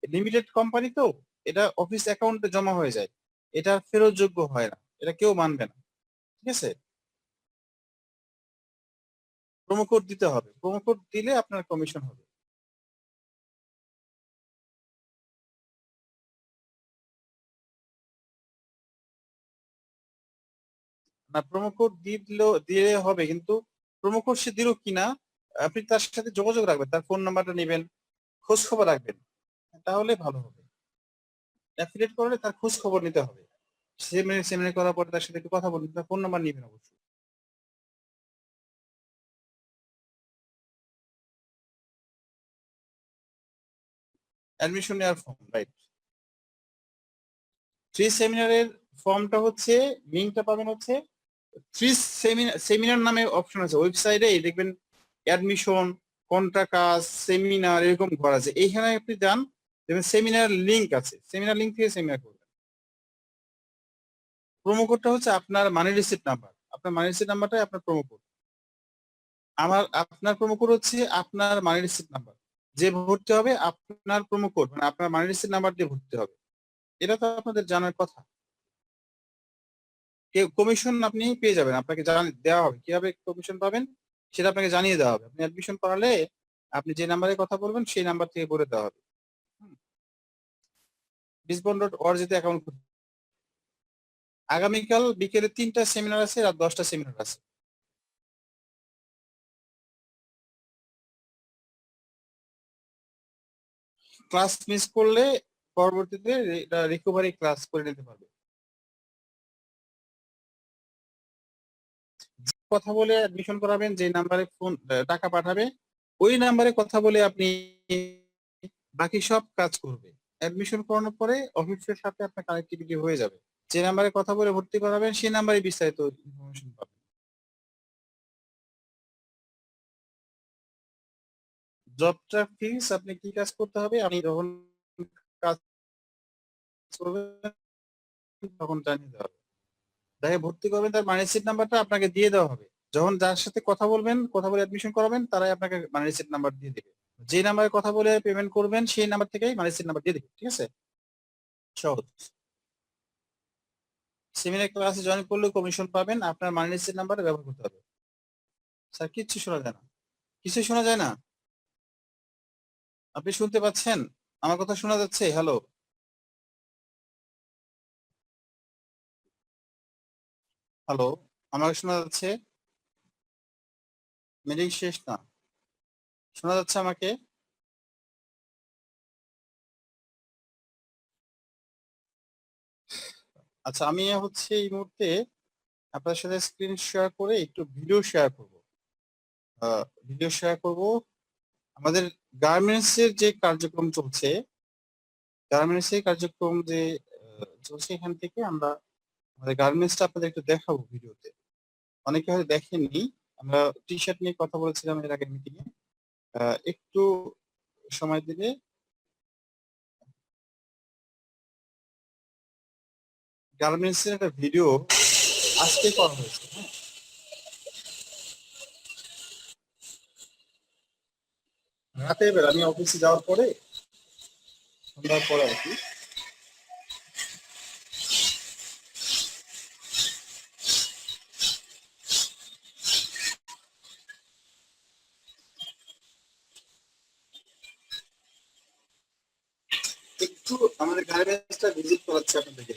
লিমিটেড কোম্পানি তো, এটা অফিস অ্যাকাউন্টে জমা হয়ে যায়, এটা ফেরত যোগ্য হয় না, এটা কেউ মানবে না, ঠিক আছে। প্রোমো কোড দিতে হবে, প্রোমো কোড দিলে আপনার কমিশন হবে। না, প্রোমো কোড দিয়ে হবে, কিন্তু প্রোমো কোড সে দিল কিনা আপনি তার সাথে যোগাযোগ রাখবেন, তার ফোন নাম্বারটা নেবেন, খোঁজ খবর রাখবেন, তাহলে ভালো হবে। অ্যাফিলিয়েট করলে তার খোঁজ খবর নিতে হবে, সেমিনার সেমিনার করার পরে তার সাথে একটু কথা বলবেন, তার ফোন নাম্বার নেবেন অবশ্যই। অ্যাডমিশন নেওয়ার ফর্ম, রাইট। থ্রি সেমিনারের ফর্মটা হচ্ছে, লিঙ্কটা পাবেন হচ্ছে থ্রি সেমিনার নামে অপশন আছে ওয়েবসাইটে, দেখবেন অ্যাডমিশন, কোনটা কাজ, সেমিনার এরকম ঘর আছে, এইখানে আপনি যান, দেখবেন সেমিনার লিঙ্ক আছে, সেমিনার লিঙ্ক থেকে সেমিনার করবেন। প্রোমো কোডটা হচ্ছে আপনার মানি রিসিট নাম্বার, আপনার মানি রিসিট নাম্বারটাই আপনার প্রোমো কোড। আপনার প্রোমো কোড হচ্ছে আপনার মানি রিসিট নাম্বার, যে ভর্তি হবে আপনার প্রোমো কোড মানে আপনার মানি রিসিট নাম্বার দিয়ে ভর্তি হবে, এটা তো আপনাদের জানার কথা। কমিশন আপনি পেয়ে যাবেন, আপনাকে দেওয়া হবে, কিভাবে কমিশন পাবেন সেটা আপনাকে জানিয়ে দেওয়া হবে। আপনি অ্যাডমিশন করালে আপনি যে নাম্বারে কথা বলবেন সেই নাম্বার থেকে বলে দেওয়া হবে। bisbon.org যেতে অ্যাকাউন্ট, আগামীকাল বিকেলে 3টা সেমিনার আছে, রাত 10টা সেমিনার আছে। ক্লাস মিস করলে পরবর্তীতে এটা রিকভারি ক্লাস করে নিতে পারবে। কথা বলে অ্যাডমিশন করাবেন, যে নাম্বারে ফোন টাকা পাঠাবে ওই নাম্বারে কথা বলে আপনি বাকি সব কাজ করবে। অ্যাডমিশন করানোর পরে অফিসের সাথে আপনার কানেক্টিভিটি হয়ে যাবে, যে নাম্বারে কথা বলে ভর্তি করাবেন সেই নাম্বারে বিস্তারিত ইনফরমেশন পাবেন। জবটা ফিক্স, আপনি কি কাজ করতে হবে, আপনি যখন কাজ করবেন তখন জানিয়ে দেওয়া হবে। যাকে ভর্তি করবেন তার মানি রিসিট নাম্বারটা আপনাকে দিয়ে দেওয়া হবে। যখন যার সাথে কথা বলবেন, কথা বলে অ্যাডমিশন করাবেন, তারাই আপনাকে মানি রিসিট নাম্বার দিয়ে দেবে। যে নাম্বারে কথা বলে পেমেন্ট করবেন সেই নাম্বার থেকেই মানি রিসিট নাম্বার দিয়ে দেবে, ঠিক আছে। সহজ। সেমিনার ক্লাসে জয়েন করলে কমিশন পাবেন, আপনার মানি রিসিট নাম্বারে ব্যবহার করতে হবে। স্যার কিচ্ছু শোনা যায় না, কিছু শোনা যায় না, আপনি শুনতে পাচ্ছেন? আমার কথা শোনা যাচ্ছে? Hello, hello. আমাকে শোনা যাচ্ছে? মিটিং শেষ না, শোনা যাচ্ছে আমাকে? আচ্ছা, আমি হচ্ছে এই মুহূর্তে আপনার সাথে স্ক্রিন শেয়ার করে একটু ভিডিও শেয়ার করব। ভিডিও শেয়ার করব আমাদের গার্মেন্টস এর যে কার্যক্রম চলছে, গার্মেন্টস এর কার্যক্রম যে চলছে, এখান থেকে আমরা আমাদের গার্মেন্টসটা আপনাদের একটু দেখাবো ভিডিওতে। অনেকে হয়তো দেখেননি, আমরা টি শার্ট নিয়ে কথা বলেছিলাম এর আগের মিটিং এ। একটু সময় দিলে গার্মেন্টস এর একটা ভিডিও আজকে করা হয়েছে। হ্যাঁ, রাতের বেলা আমি অফিসে যাওয়ার পরে, সন্ধ্যার পরে আর কি। একটু আমাদের গার্মেন্টসটা ভিজিট করাচ্ছে আপনাদেরকে,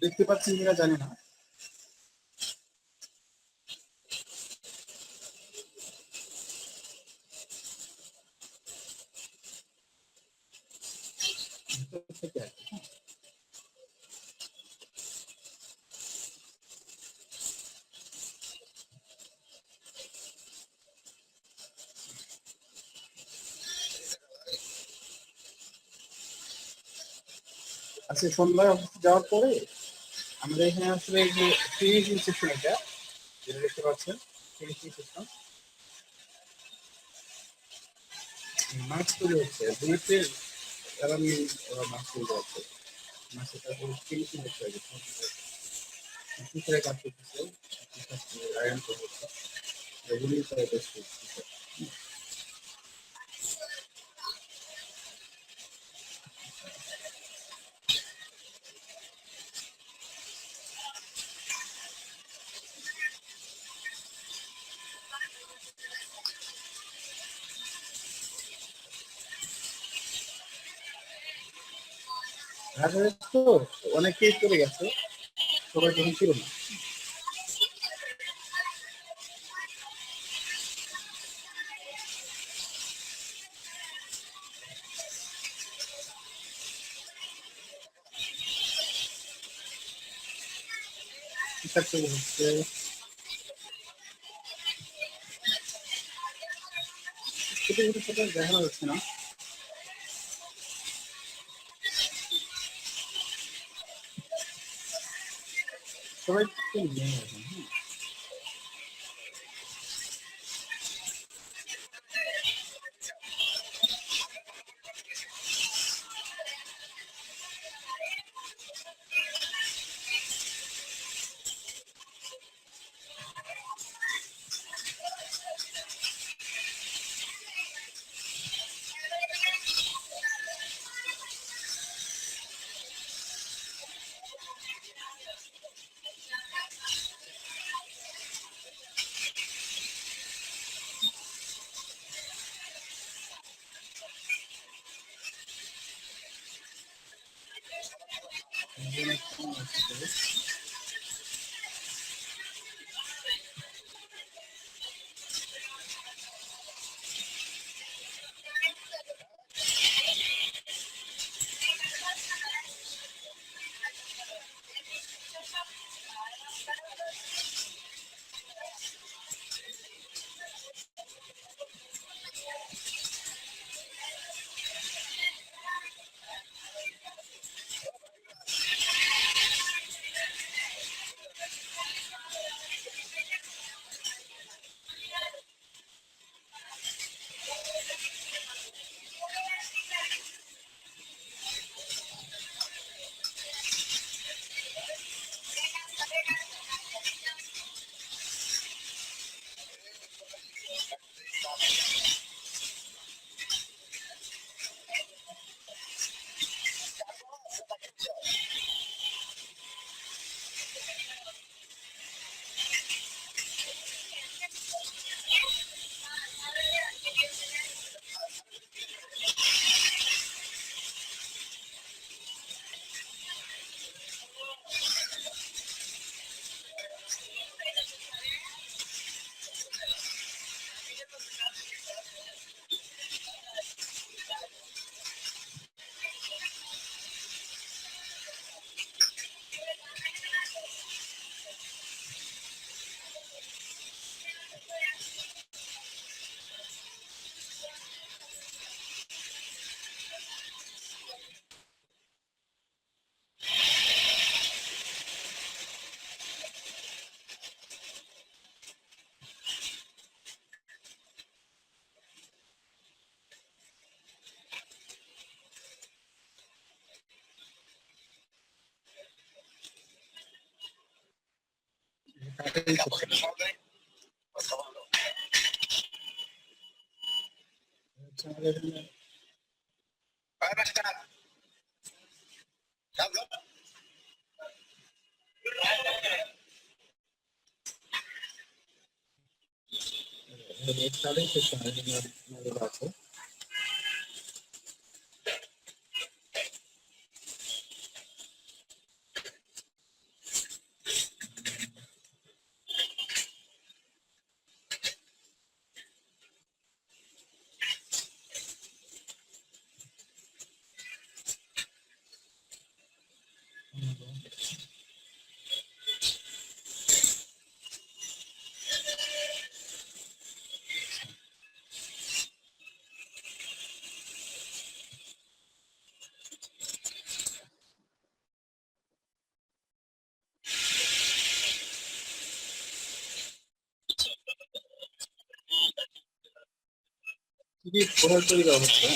দেখতে পাচ্ছেন কিনা জানি না। ভিতর থেকে আর কি। আজকে সন্ধ্যায় অফিসে যাওয়ার পরে আমাদের এখানে আসলে এই যে ফিনিশিং সেকশন, এটা যেটা দেখতে পাচ্ছেন ফিনিশিং সেকশন, মাস্ক তৈরি হচ্ছে বুলেটের কারণে, ওরা মাস্ক তৈরি হচ্ছে। মাস্কের তারপরে ফিনিশিং হচ্ছে আর কি, টিচারের কাজ করতেছে, আয়রন করতেছে, এগুলি তারা বেশ করতেছে। রাজনীতি তো অনেকেই চলে গেছে, সবাই তখন ছিল না। টিচার তৈরি হচ্ছে, ছোট ছোট ছোট দেখানো যাচ্ছে না। সবাই একটু নেই এখন। কাটাই করছে না। আচ্ছা, আমাদের এখানে নেট কাটাই করছে না, এই জন্য এগুলো আছে। কি প্রোভাইড করে দেওয়া হচ্ছে?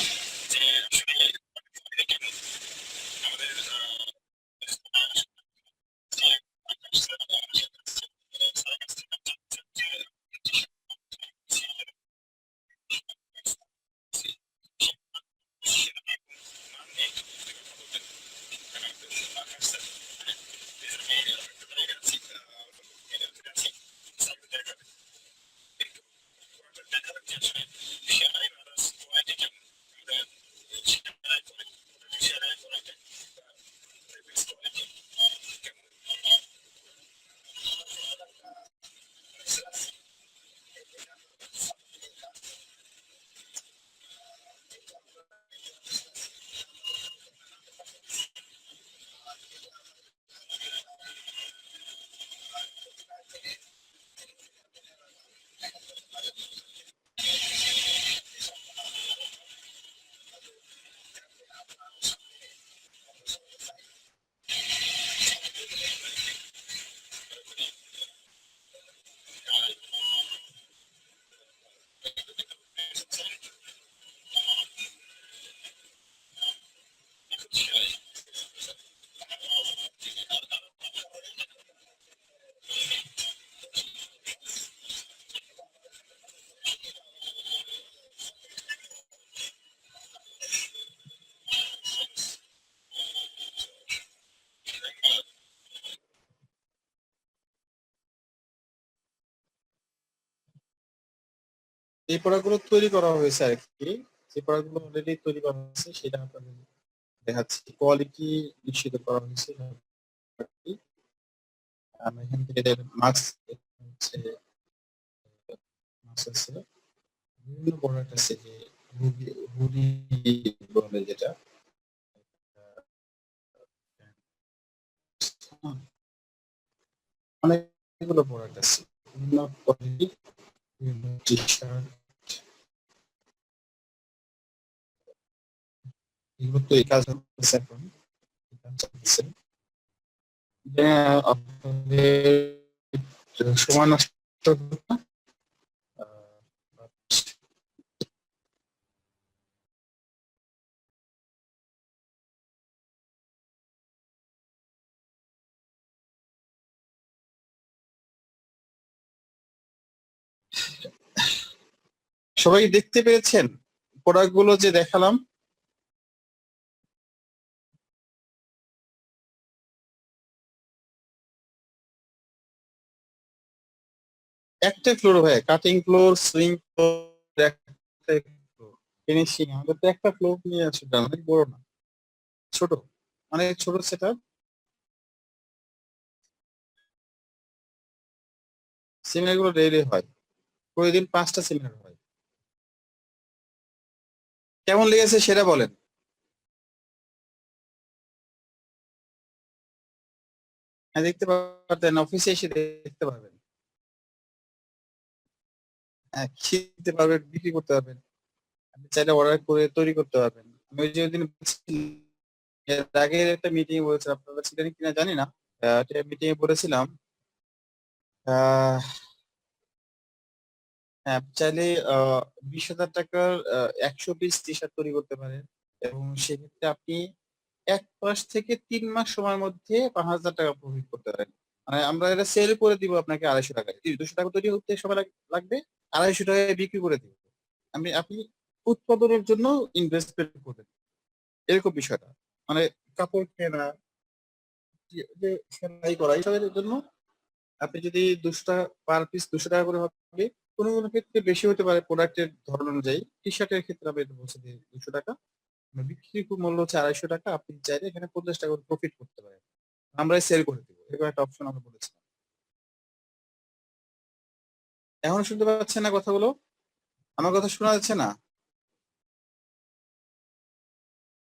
এই প্রোডাক্টগুলো তৈরি করা হয়েছে আর কি, যে প্রোডাক্টগুলো অলরেডি তৈরি করা হয়েছে সেটা আপনাদের দেখাচ্ছি। কোয়ালিটি নিশ্চিত করা হয়েছে আর কি। আমরা এখান থেকে মাস্ক হচ্ছে, মাস্ক আছে, বিভিন্ন প্রোডাক্ট আছে, যে হুডি বলে যেটা, অনেকগুলো প্রোডাক্ট আছে, বিভিন্ন কোয়ালিটি, বিভিন্ন টি শার্ট, এগুলো তো এই কাজ হচ্ছে এখন, এই কাজ চলছে। আপনাদের সময় নষ্ট করবে না। আহ, সবাই দেখতে পেয়েছেন প্রোডাক্ট গুলো যে দেখালাম? একটা ফ্লোর ভাই, cutting floor, swing floor, finishing, আমাদের তো একটা ফ্লোর নিয়ে আছে, অনেক বড় না, ছোট, অনেক ছোট সেটআপ। সেমিনার গুলো ডেইলি হয়, প্রতিদিন 5টা সেমিনার হয়। কেমন লেগেছে সেটা বলেন। হ্যাঁ, দেখতে পারতেন, অফিসে এসে দেখতে পারবেন। হ্যাঁ, কিনতে পারবেন, বিক্রি করতে পারবেন, আপনি চাইলে অর্ডার করে তৈরি করতে পারবেন। আমি ওই যে ওই দিন এর আগের একটা মিটিং বলেছিলাম, আপনারা ছিলেন কিনা জানি না, মিটিং এ বলেছিলাম আহ হ্যাঁ, আপনি চাইলে 20,000 টাকার 100 পিস টি শার্ট তৈরি করতে পারেন, এবং সেক্ষেত্রে আপনি 1 মাস থেকে 3 মাস সময়ের মধ্যে 5,000 টাকা প্রফিট করতে পারেন। মানে আমরা এটা সেল করে দিব আপনাকে 250 টাকায়। 200 টাকা তৈরি হতে সময় লাগবে, 250 টাকায় বিক্রি করে দিব। আপনি উৎপাদনের জন্য ইনভেস্টমেন্ট করবেন, এরকম বিষয়টা। মানে কাপড় কেনা, যে সেলাই করা, এইসবের জন্য আপনি যদি 200 টাকা পার পিস, 200 টাকা করে হবে। কোনো কোনো ক্ষেত্রে বেশি হতে পারে প্রোডাক্টের ধরন অনুযায়ী। টি শার্টের ক্ষেত্রে আমি এটা বলছি যে 200 টাকা, বিক্রি মূল্য হচ্ছে 250 টাকা। আপনি চাইলে এখানে 50 টাকা প্রফিট করতে পারেন, আমরা সেল করে দিব, এরকম একটা অপশন আমরা বলেছিলাম। এখন শুনতে পাচ্ছেন না কথাগুলো? আমার কথা শোনা যাচ্ছে না?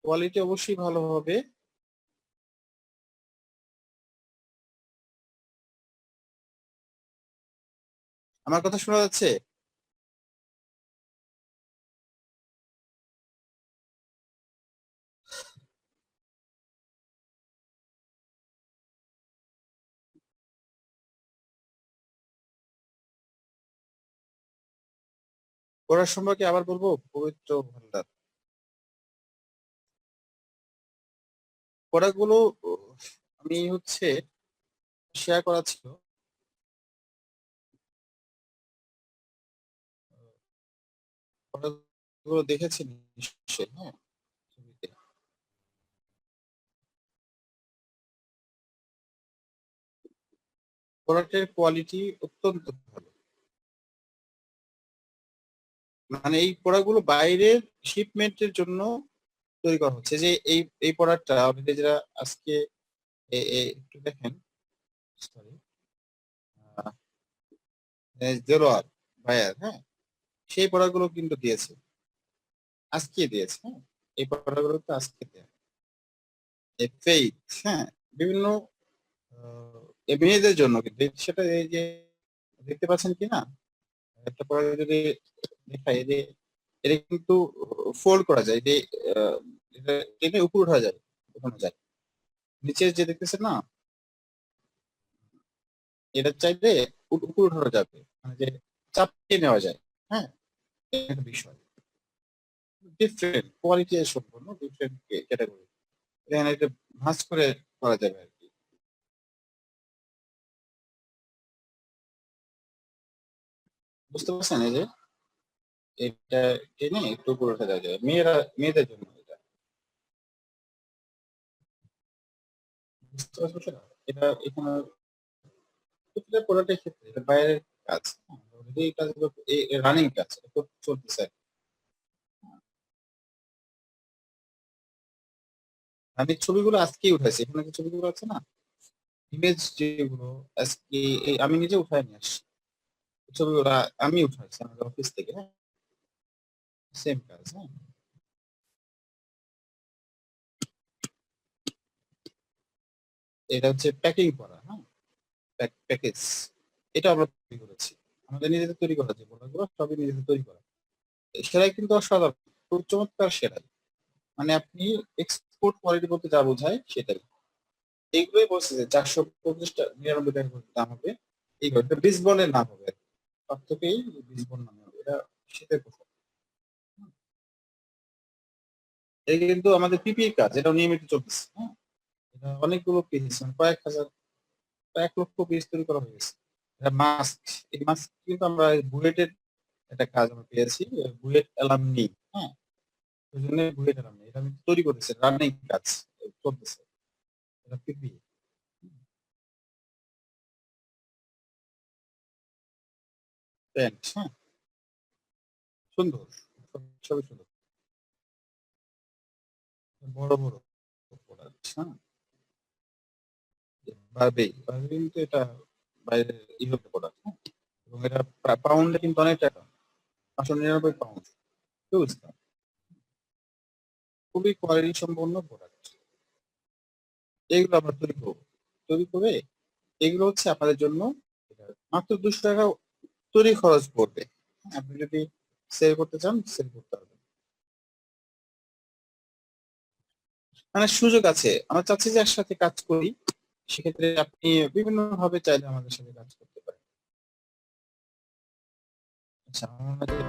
কোয়ালিটি অবশ্যই ভালো হবে। আমার কথা শোনা যাচ্ছে? পড়ার সম্পর্কে আবার বলবো, পবিত্র ভান্ডার পড়াগুলো আমি হচ্ছে শেয়ার করা ছিল, পড়াগুলো দেখেছেন নিশ্চয়ই, হ্যাঁ, ছবিতে। প্রোডাক্টের কোয়ালিটি অত্যন্ত ভালো। মানে এই প্রোডাক্টগুলো বাইরের শিপমেন্টের জন্য তৈরি করা হচ্ছে। যে এই প্রোডাক্টটা আপনি যারা আজকে একটু দেখেন, সরি, জেরোয়ার বায়ার, হ্যাঁ, সেই প্রোডাক্টগুলো কিন্তু দিয়েছে, আজকে দিয়েছে, হ্যাঁ, এই প্রোডাক্টগুলো তো আজকে দেয়। ফেইথ, হ্যাঁ, বিভিন্ন মেয়েদের জন্য কিন্তু সেটা, এই যে দেখতে পাচ্ছেন কিনা, একটা প্রোডাক্ট যদি দেখাই, এই যে এটা কিন্তু ফোল্ড করা যায়, যে এটা টেনে উপর উঠা যায়, উঠানো যায়। নিচে যে দেখতেছেন না, এটা চাইলে উপর উঠানো যাবে, মানে যে চাপিয়ে নেওয়া যায়, হ্যাঁ, এটা একটা বিষয়। ডিফারেন্ট কোয়ালিটি, সম্পূর্ণ ডিফারেন্ট ক্যাটাগরি, এখানে এটা ভাঁজ করে করা যাবে আর কি। বুঝতে পারছেন? এই যে এটা টেনে একটু উপর উঠা যায়, মেয়েদের জন্য এটা। বুঝতে পারছেন? এটা এখানে প্রতিটা প্রোডাক্টের ক্ষেত্রে এটা বাইরের কাজ, হ্যাঁ, already এই কাজগুলো রানিং কাজ, এটা চলতেছে। আমি ছবিগুলো আজকেই উঠাইছি, এখানে যে ছবিগুলো আছে না, ইমেজ যেগুলো আজকে আমি নিজে উঠাই নিয়ে আসছি। ছবিগুলো আমি উঠাইছি আমাদের অফিস থেকে, হ্যাঁ, সেম কাজ, হ্যাঁ। এটা হচ্ছে প্যাকিং করা, হ্যাঁ, প্যাকেজ। এটা আমরা তৈরি করেছি, আমাদের নিজেদের তৈরি করা, যে প্রোডাক্টগুলো সবই নিজেদের তৈরি করা। সেলাই কিন্তু অসাধারণ, খুব চমৎকার সেলাই। মানে আপনি এক্সপোর্ট কোয়ালিটি বলতে যা বোঝায় সেটাই। এইগুলোই বলছে যে 450 99 টাকা করে দাম হবে। এই ঘরটা বেসবলের নাম হবে, পার্থক্যই বেসবল নাম হবে, এটা শীতের পোশাক। এটা কিন্তু আমাদের পিপিই কাজ, এটা নিয়মিত চলতেছে, হ্যাঁ। এটা অনেকগুলো পিস, মানে কয়েক হাজার, কয়েক লক্ষ পিস তৈরি করা হয়েছে। এটা মাস্ক, এই মাস্ক কিন্তু আমরা বুয়েটের একটা কাজ আমরা পেয়েছি, বুয়েট অ্যালামনি, হ্যাঁ, ওই জন্য বুয়েট অ্যালামনি এটা আমি তৈরি করতেছি, রানিং কাজ চলতেছে, এটা পিপি প্যান্ট, হ্যাঁ, সুন্দর, সবই সুন্দর, বড় বড় প্রোডাক্ট, হ্যাঁ। বারবেই বারবেই কিন্তু এটা বাইরের ইউরোপের প্রোডাক্ট, হ্যাঁ, এবং এটা পাউন্ডে কিন্তু অনেক টাকা, 599 পাউন্ড, হিউজ দাম। খুবই কোয়ালিটি সম্পন্ন প্রোডাক্ট। এইগুলো আমরা তৈরি করবো, তৈরি করে এগুলো হচ্ছে আপনাদের জন্য মাত্র 200 টাকা তৈরি খরচ পড়বে। আপনি যদি সেল করতে চান, সেল করতে পারবেন। মানে সুযোগ আছে, আমরা চাচ্ছি যে একসাথে কাজ করি, সেক্ষেত্রে আপনি বিভিন্ন ভাবে চাইলে আমাদের সাথে কাজ করতে পারেন। আচ্ছা, আমাদের